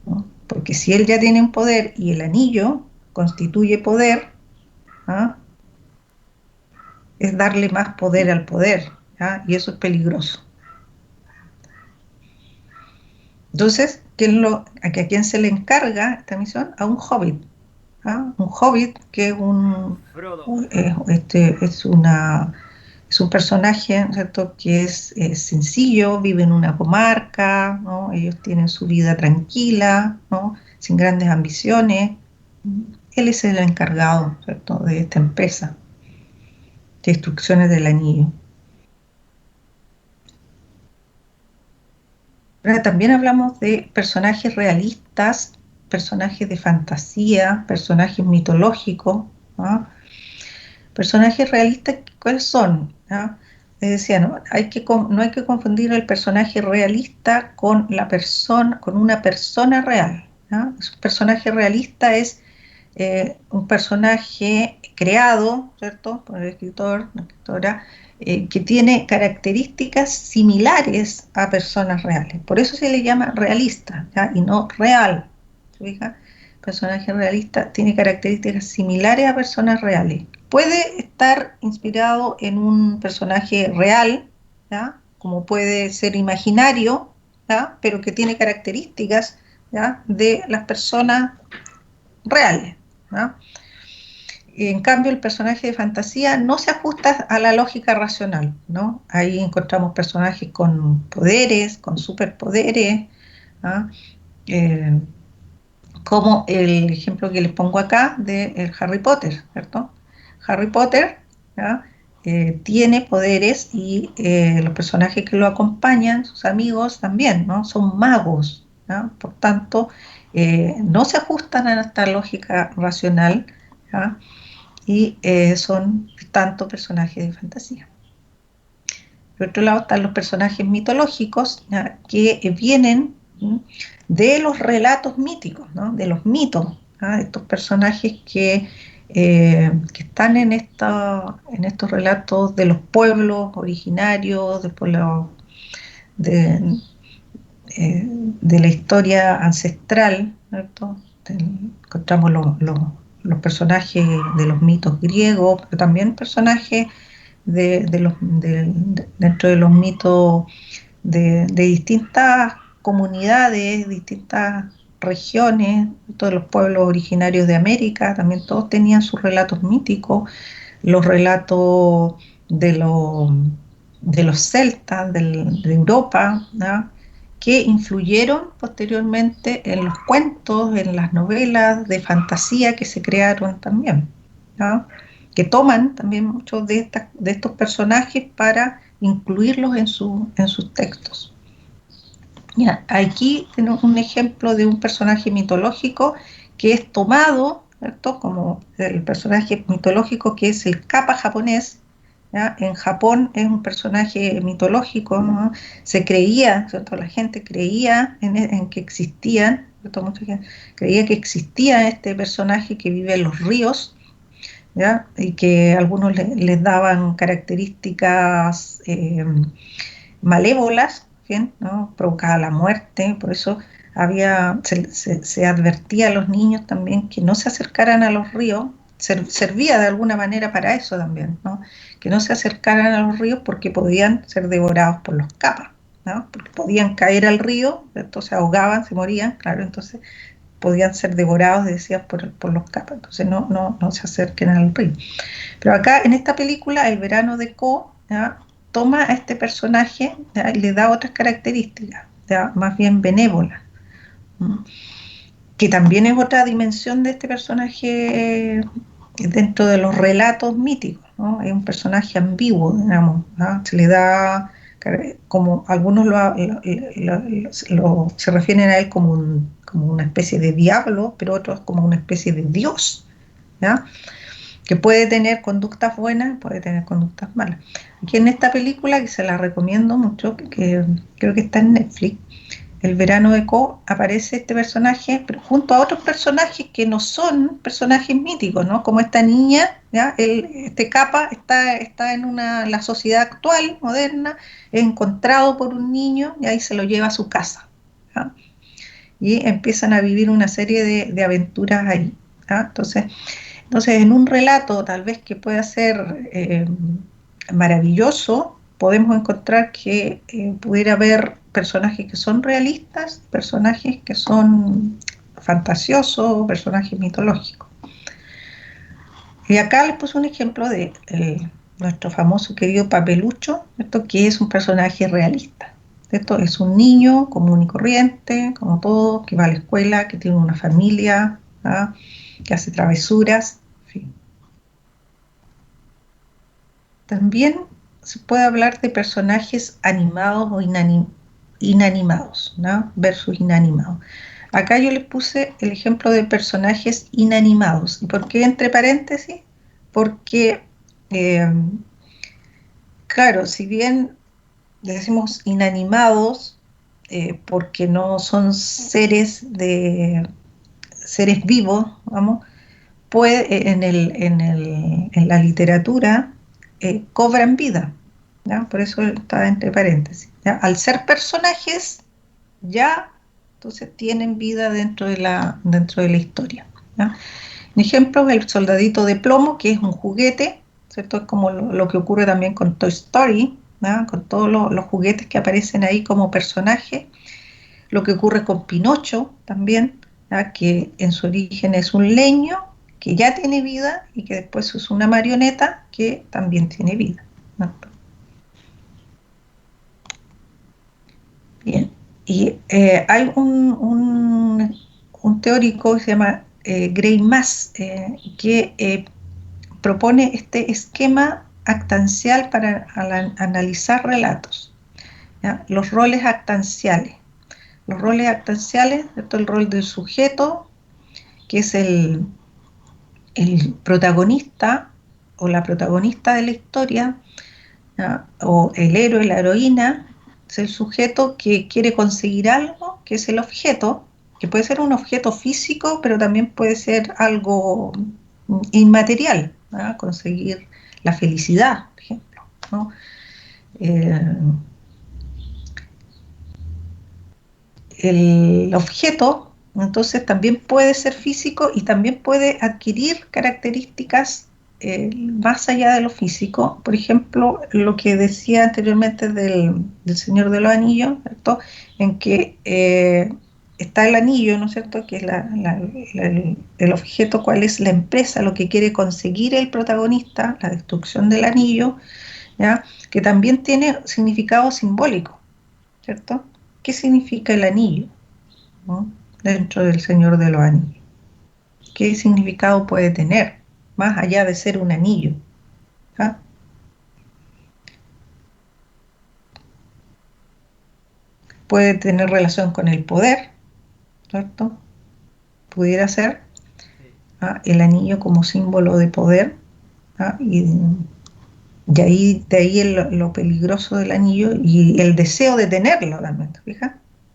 ¿no? Porque si él ya tiene un poder y el anillo constituye poder, ¿no? Es darle más poder al poder, ¿no? Y eso es peligroso. Entonces, ¿a quién se le encarga esta misión? A un hobbit, ¿ah? Un hobbit que es es un personaje, ¿cierto? Que es sencillo, vive en una comarca, ¿no? Ellos tienen su vida tranquila, ¿no? Sin grandes ambiciones. Él es el encargado, ¿cierto? De esta empresa de instrucciones del anillo. Ahora, también hablamos de personajes realistas, personajes de fantasía, personajes mitológicos, ¿no? Personajes realistas, ¿cuáles son? ¿No? Les decía, no hay que confundir el personaje realista con una persona real, ¿no? Un personaje realista es un personaje creado, ¿cierto?, por el escritor, la escritora, que tiene características similares a personas reales. Por eso se le llama realista, ¿ya? Y no real. ¿Se fija? Personaje realista tiene características similares a personas reales. Puede estar inspirado en un personaje real, ¿ya?, como puede ser imaginario, ¿ya?, pero que tiene características, ¿ya?, de las personas reales, ¿ya? En cambio, el personaje de fantasía no se ajusta a la lógica racional, ¿no? Ahí encontramos personajes con poderes, con superpoderes, ¿ah? Eh, como el ejemplo que les pongo acá de Harry Potter, ¿cierto? Harry Potter, ¿ya?, tiene poderes y los personajes que lo acompañan, sus amigos también, ¿no? Son magos, ¿ya? Por tanto, no se ajustan a esta lógica racional, ¿ya?, y son tanto personajes de fantasía. Por otro lado están los personajes mitológicos, ¿ya?, que vienen de los relatos míticos, ¿no?, de los mitos, ¿ya?, estos personajes que están en estos relatos de los pueblos originarios, de, de la historia ancestral, ¿cierto? Encontramos los personajes de los mitos griegos, pero también personajes dentro de los mitos de distintas comunidades, distintas regiones, todos los pueblos originarios de América, también todos tenían sus relatos míticos, los relatos de los celtas de Europa, ¿no?, que influyeron posteriormente en los cuentos, en las novelas de fantasía que se crearon también, ¿no?, que toman también muchos de estos personajes para incluirlos en sus textos. Ya, aquí tenemos un ejemplo de un personaje mitológico que es tomado, ¿cierto?, como el personaje mitológico que es el kappa japonés, ¿ya? En Japón es un personaje mitológico, ¿no? Se creía, ¿cierto?, la gente creía en que existían, ¿cierto?, mucha gente creía que existía este personaje que vive en los ríos, ¿ya?, y que algunos les daban características malévolas, ¿bien?, ¿no?, provocaba la muerte. Por eso se advertía a los niños también que no se acercaran a los ríos, servía de alguna manera para eso también, ¿no?, que no se acercaran a los ríos porque podían ser devorados por los kappas, ¿no?, porque podían caer al río, entonces se ahogaban, se morían, claro, entonces podían ser devorados, decían, por los kappas, entonces no se acerquen al río. Pero acá en esta película, El verano de Ko, ¿ya?, toma a este personaje, ¿ya?, y le da otras características, ¿ya?, más bien benévolas, que también es otra dimensión de este personaje dentro de los relatos míticos, ¿no? Es un personaje ambiguo, digamos, ¿no? Se le da, como algunos se refieren a él como una especie de diablo, pero otros como una especie de dios, ¿ya?, que puede tener conductas buenas, puede tener conductas malas. Aquí en esta película, que se la recomiendo mucho, que creo que está en Netflix, El verano de Ko, aparece este personaje, pero junto a otros personajes que no son personajes míticos, ¿no?, como esta niña, ¿ya?, este kappa está en la sociedad actual, moderna, es encontrado por un niño y ahí se lo lleva a su casa, ¿ya?, y empiezan a vivir una serie de aventuras ahí, ¿ya? Entonces, en un relato tal vez que pueda ser maravilloso, podemos encontrar que pudiera haber personajes que son realistas, personajes que son fantasiosos, personajes mitológicos. Y acá les puse un ejemplo de nuestro famoso querido Papelucho, ¿cierto?, que es un personaje realista. Esto es un niño común y corriente, como todo, que va a la escuela, que tiene una familia, ¿ah?, que hace travesuras, en fin. También se puede hablar de personajes animados o inanimados, ¿no?, versus inanimados. Acá yo les puse el ejemplo de personajes inanimados. ¿Y por qué entre paréntesis? Porque, claro, si bien le decimos inanimados, porque no son seres vivos, vamos, en la literatura cobran vida, ¿ya? Por eso está entre paréntesis, ¿ya? Al ser personajes, ya entonces tienen vida dentro de la historia, ¿ya? Un ejemplo es el soldadito de plomo, que es un juguete, ¿cierto? Es como lo que ocurre también con Toy Story, ¿ya? Con todos los juguetes que aparecen ahí como personajes. Lo que ocurre con Pinocho también, ¿ya? Que en su origen es un leño que ya tiene vida y que después es una marioneta que también tiene vida, ¿no? Bien, y hay un teórico que se llama Gray Mass, que propone este esquema actancial para analizar relatos, ¿ya? Los roles actanciales. Los roles actanciales, ¿cierto? El rol del sujeto, que es el protagonista o la protagonista de la historia, ¿ya? O el héroe, la heroína, es el sujeto que quiere conseguir algo, que es el objeto, que puede ser un objeto físico, pero también puede ser algo inmaterial, ¿ya? Conseguir la felicidad, por ejemplo, ¿no? Eh, el objeto, entonces, también puede ser físico y también puede adquirir características más allá de lo físico. Por ejemplo, lo que decía anteriormente del Señor de los Anillos, ¿cierto? En que está el anillo, ¿no es cierto? Que es el objeto, cuál es la empresa, lo que quiere conseguir el protagonista, la destrucción del anillo, ¿ya? Que también tiene significado simbólico, ¿cierto? ¿Qué significa el anillo, ¿no? Dentro del Señor de los Anillos? ¿Qué significado puede tener, más allá de ser un anillo? ¿Ah? Puede tener relación con el poder, ¿cierto? Pudiera ser, Sí. ¿ah? El anillo como símbolo de poder, ¿ah? Y de ahí lo peligroso del anillo y el deseo de tenerlo también, ¿te fijas?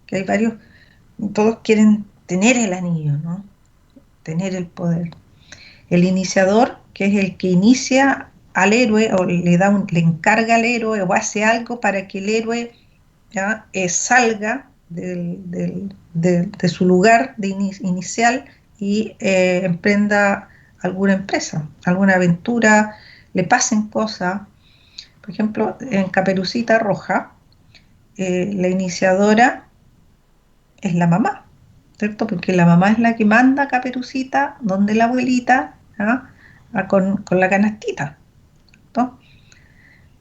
Que hay varios, todos quieren tener el anillo, ¿no? Tener el poder. El iniciador, que es el que inicia al héroe o le encarga al héroe o hace algo para que el héroe, ¿ya? Salga de su lugar inicial y emprenda alguna empresa, alguna aventura, le pasen cosas. Por ejemplo, en Caperucita Roja, la iniciadora es la mamá, ¿cierto? Porque la mamá es la que manda a Caperucita donde la abuelita, ¿ah? Con la canastita, ¿no?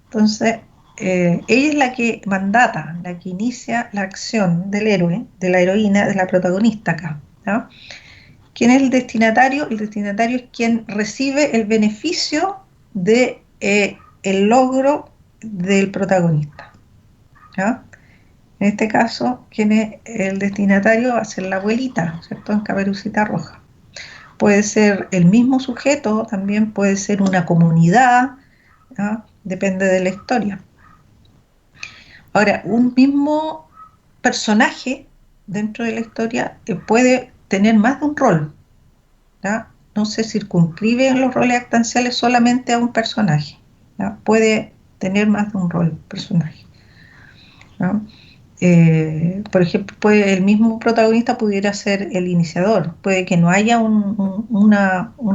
Entonces, ella es la que mandata, la que inicia la acción del héroe, de la heroína, de la protagonista acá, ¿no? ¿Quién es el destinatario? El destinatario es quien recibe el beneficio de el logro del protagonista, ¿ya? En este caso, ¿quién es el destinatario? Va a ser la abuelita, ¿cierto? En Caperucita Roja. Puede ser el mismo sujeto, también puede ser una comunidad, ¿ya? Depende de la historia. Ahora, un mismo personaje dentro de la historia puede tener más de un rol, ¿ya? No se circunscribe en los roles actanciales solamente a un personaje, ¿ya? Puede tener más de un rol personaje, ¿ya? Por ejemplo, el mismo protagonista pudiera ser el iniciador, puede que no haya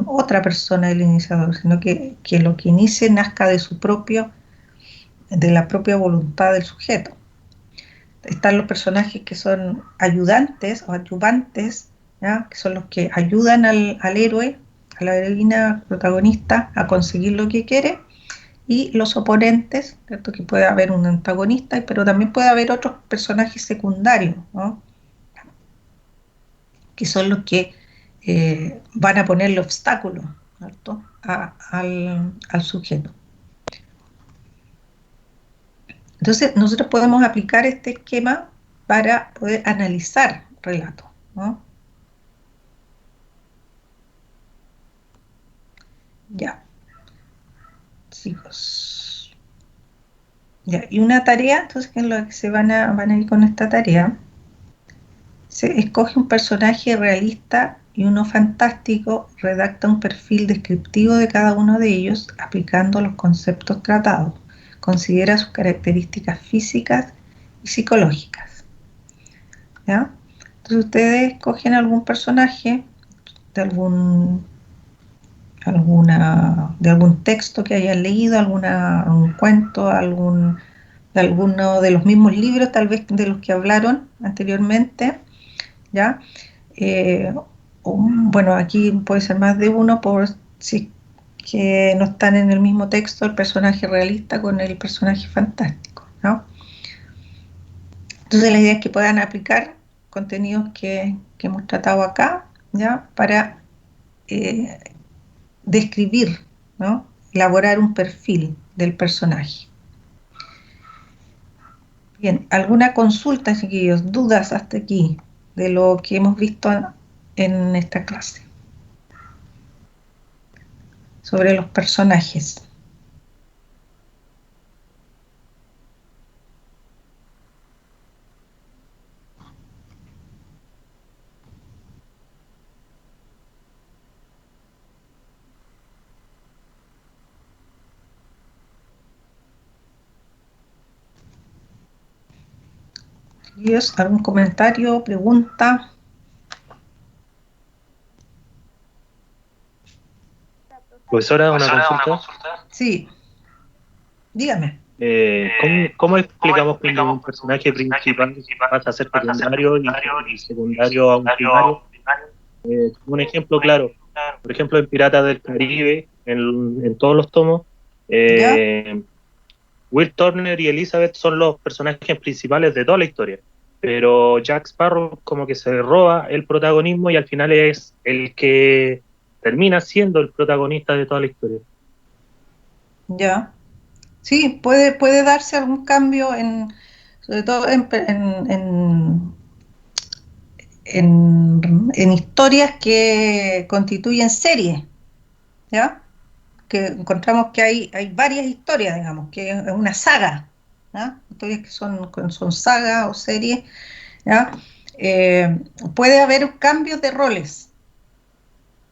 otra persona del iniciador, sino que lo que inicie nazca de la propia voluntad del sujeto. Están los personajes que son ayudantes o adyuvantes, ¿ya? Que son los que ayudan al héroe, a la heroína protagonista a conseguir lo que quiere, y los oponentes, ¿cierto? Que puede haber un antagonista, pero también puede haber otros personajes secundarios, ¿no? Que son los que van a ponerle obstáculos, ¿cierto? Al sujeto. Entonces, nosotros podemos aplicar este esquema para poder analizar relatos, ¿no? Ya, chicos. Ya, y una tarea, entonces, que en lo que van a ir con esta tarea, se escoge un personaje realista y uno fantástico, redacta un perfil descriptivo de cada uno de ellos aplicando los conceptos tratados. Considera sus características físicas y psicológicas. ¿Ya? Entonces ustedes cogen algún personaje de algún texto que hayan leído, algún cuento, de alguno de los mismos libros, tal vez de los que hablaron anteriormente, ¿ya? Bueno, aquí puede ser más de uno por si que no están en el mismo texto el personaje realista con el personaje fantástico, ¿no? Entonces la idea es que puedan aplicar contenidos que hemos tratado acá, ¿ya? Para describir, ¿no? Elaborar un perfil del personaje. Bien, ¿alguna consulta, chiquillos? ¿Dudas hasta aquí de lo que hemos visto en esta clase? Sobre los personajes. Chiquillos, ¿algún comentario, pregunta? Profesora, una consulta. Sí, dígame. ¿Cómo explicamos cuando un personaje principal pasa a ser secundario y secundario a un primario? Un ejemplo claro, por ejemplo, en Piratas del Caribe, en todos los tomos, Will Turner y Elizabeth son los personajes principales de toda la historia, pero Jack Sparrow como que se roba el protagonismo y al final es el que termina siendo el protagonista de toda la historia. Ya. Sí, puede darse algún cambio sobre todo en historias que constituyen series, ¿ya? Que encontramos que hay varias historias, digamos, que es una saga, ¿ya? Historias que son sagas o series, ¿ya? Puede haber cambios de roles,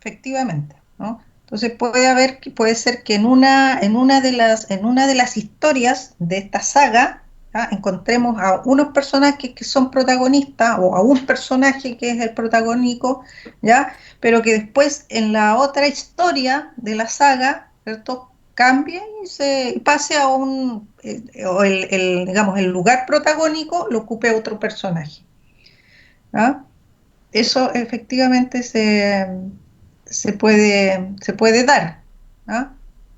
efectivamente, ¿no? Entonces puede ser que en una de las historias de esta saga, ¿ya? Encontremos a unos personajes que son protagonistas o a un personaje que es el protagónico, ¿ya? Pero que después en la otra historia de la saga, ¿cierto? Cambie y se pase a digamos, el lugar protagónico lo ocupe otro personaje, ¿ya? Eso efectivamente se puede dar, ¿ah?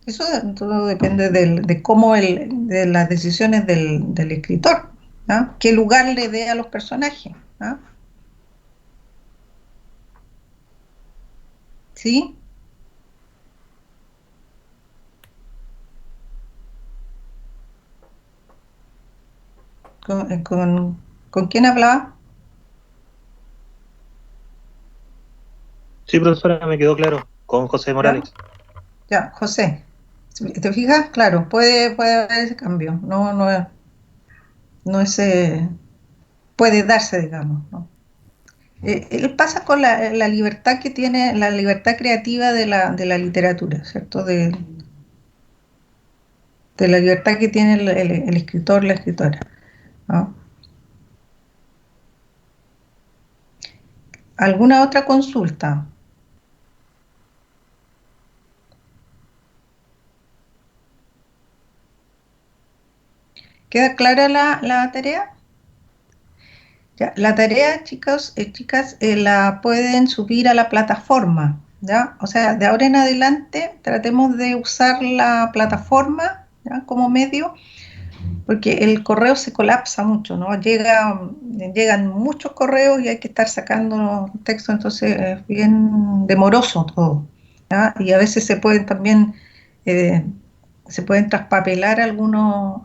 Eso todo depende de las decisiones del escritor, ¿ah? Qué lugar le dé a los personajes, ¿ah? ¿Sí? ¿Con quién hablaba? Sí, profesora, me quedó claro, con José Morales. Ya, José. ¿Te fijas? Claro, puede haber ese cambio. No es, puede darse, digamos, ¿no? Él pasa con la libertad que tiene, la libertad creativa de la literatura, ¿cierto? De la libertad que tiene el escritor, la escritora, ¿no? ¿Alguna otra consulta? ¿Queda clara la tarea? Ya, la tarea, chicos, chicas, la pueden subir a la plataforma, ¿ya? O sea, de ahora en adelante tratemos de usar la plataforma, ¿ya? Como medio, porque el correo se colapsa mucho, ¿no? Llegan muchos correos y hay que estar sacando texto, entonces es bien demoroso todo, ¿ya? Y a veces eh, se pueden traspapelar algunos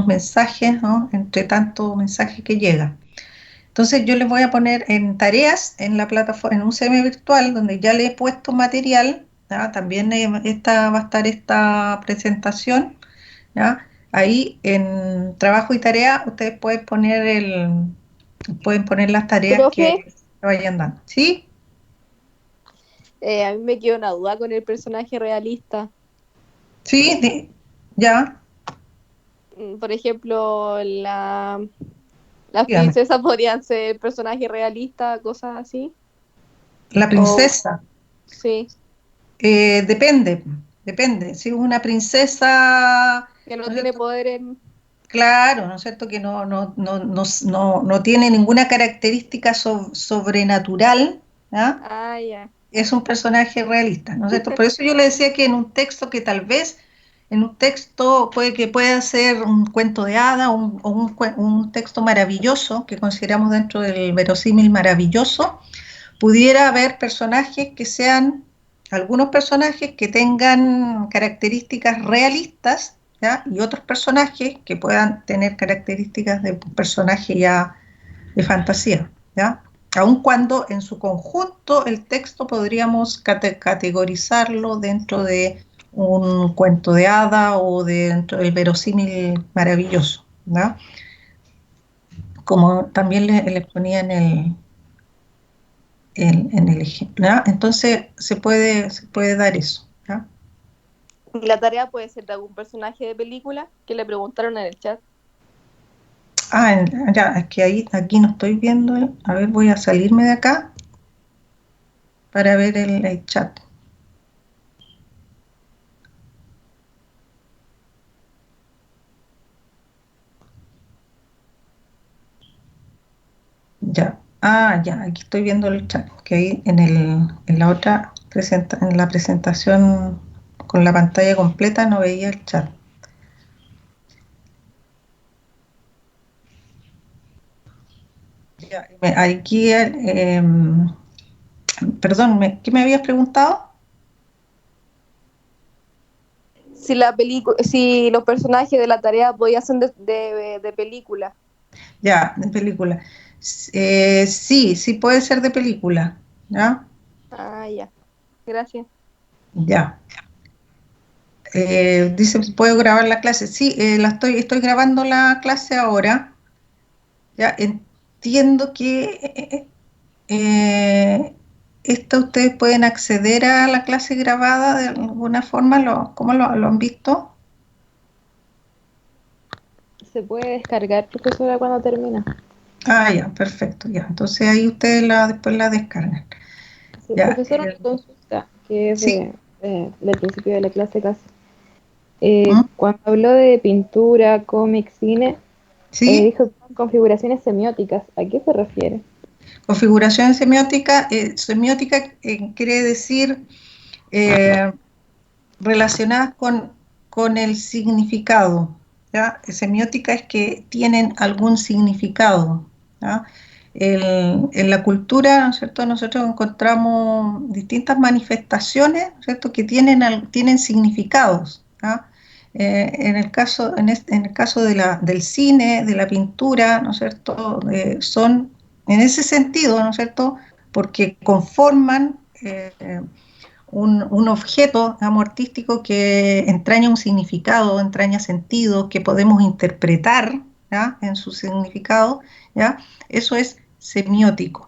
mensajes, ¿no? Entre tanto mensaje que llega. Entonces yo les voy a poner en tareas en la plataforma, en un CM virtual donde ya le he puesto material, ¿ya? También va a estar esta presentación, ¿ya? Ahí en trabajo y tarea ustedes pueden poner las tareas Profe, que vayan dando. ¿Sí? A mí me quedó una duda con el personaje realista. ¿Sí? ¿Ya? Por ejemplo, las Dígame. princesas podrían ser personajes realistas, cosas así. La O princesa. sí, Depende. Si es una princesa, que no ¿no es tiene cierto? poder en... Claro, ¿no es cierto? Que no tiene ninguna característica sobrenatural, ¿ah? Ah, ya. Es un personaje realista, ¿no es cierto? Por eso yo le decía que en un texto que tal vez, en un texto pueda ser un cuento de hada un texto maravilloso, que consideramos dentro del verosímil maravilloso, pudiera haber personajes que sean, algunos personajes que tengan características realistas, ¿ya? Y otros personajes que puedan tener características de personaje ya de fantasía, ¿ya? Aun cuando en su conjunto el texto podríamos categorizarlo dentro de un cuento de hada o dentro del verosímil maravilloso, ¿ya? Como también le ponía en el ejemplo, ¿ya? Entonces se puede dar eso, ¿ya? La tarea puede ser de algún personaje de película que le preguntaron en el chat. Ya, es que aquí no estoy viendo, a ver, voy a salirme de acá para ver el chat. Ya, ya, aquí estoy viendo el chat, que ahí en la otra en la presentación con la pantalla completa no veía el chat. Ya, aquí, perdón, ¿qué me habías preguntado? Si los personajes de la tarea podían ser de película. Ya, de película. Sí, sí puede ser de película, ¿ya? Ah, ya. Gracias. Ya. Dice, ¿puedo grabar la clase? Sí, estoy grabando la clase ahora. Ya entiendo que esto ustedes pueden acceder a la clase grabada de alguna forma. ¿Cómo lo han visto? Se puede descargar, profesora, cuando termina. Ya, perfecto, ya. Entonces ahí ustedes después la descargan. Sí, Ya, profesora, una consulta, que es sí, del principio de la clase casi. ¿Mm? Cuando habló de pintura, cómic, cine, Sí, dijo que son configuraciones semióticas. ¿A qué se refiere? configuración semiótica. Semiótica quiere decir eh, relacionadas con el significado, ¿ya? Semiótica es que tienen algún significado, ¿ya? En la cultura, ¿no es cierto? Nosotros encontramos distintas manifestaciones, ¿no es cierto? Que tienen significados, ¿ya? En el caso del cine, de la pintura, ¿no es cierto? Son en ese sentido, ¿no es cierto? Porque conforman un objeto, digamos, artístico que entraña un significado, entraña sentido, que podemos interpretar, ¿ya? En su significado, ¿ya? Eso es semiótico,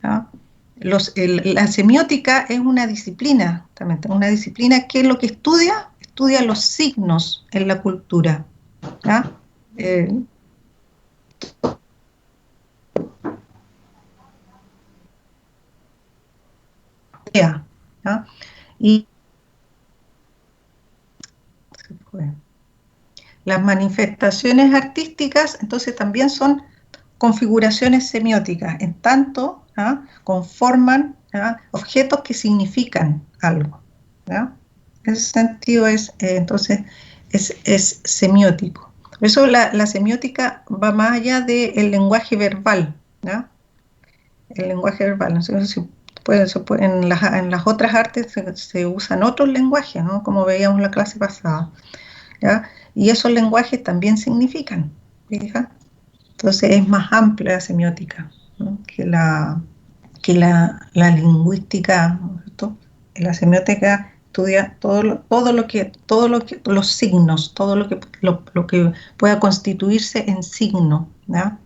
¿ya? La semiótica es una disciplina que lo que estudia los signos en la cultura, ¿ya? Eh, ¿Ya? Y las manifestaciones artísticas, entonces, también son configuraciones semióticas, en tanto conforman objetos que significan algo. ¿Ya? En ese sentido entonces es semiótico. Por eso la semiótica va más allá del lenguaje verbal. ¿Ya? El lenguaje verbal. No sé si en las otras artes se usan otros lenguajes, ¿no? Como veíamos en la clase pasada. ¿Ya? Y esos lenguajes también significan. ¿Fija? Entonces es más amplia la semiótica, ¿no? que la lingüística, ¿no es cierto? La semiótica estudia los signos, todo lo que pueda constituirse en signo, ¿ya?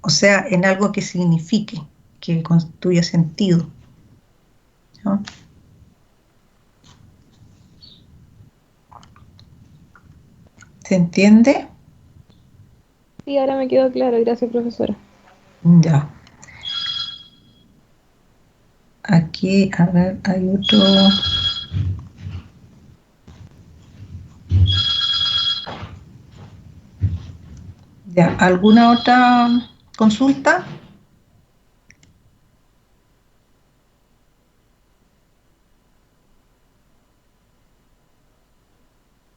O sea, en algo que signifique. que construya sentido, ¿no? ¿Se entiende? Sí, ahora me quedó claro. Gracias, profesora. Ya. Aquí, a ver, hay otro. Ya, ¿alguna otra consulta?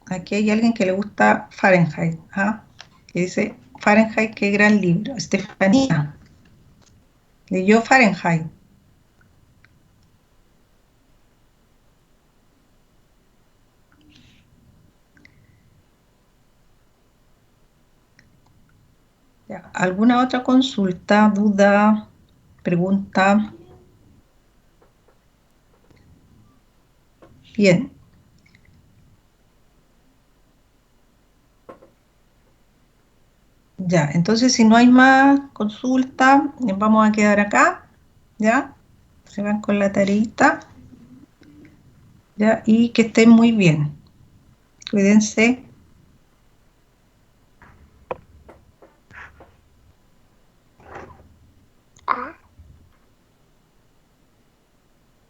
Aquí hay alguien que le gusta Fahrenheit, ¿ah? Que dice, Fahrenheit, qué gran libro. Estefanía, leyó Fahrenheit. Ya, ¿alguna otra consulta, duda, pregunta? Bien. Ya, entonces si no hay más consulta, vamos a quedar acá, ¿ya? Se van con la tareita, ¿ya? Y que estén muy bien. Cuídense.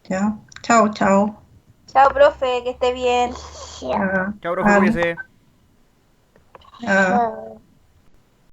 ¿Ya? Chao, chao. Chao, profe, que esté bien. Ya, Chao, profe, vale. cuídese. Ya. Chao.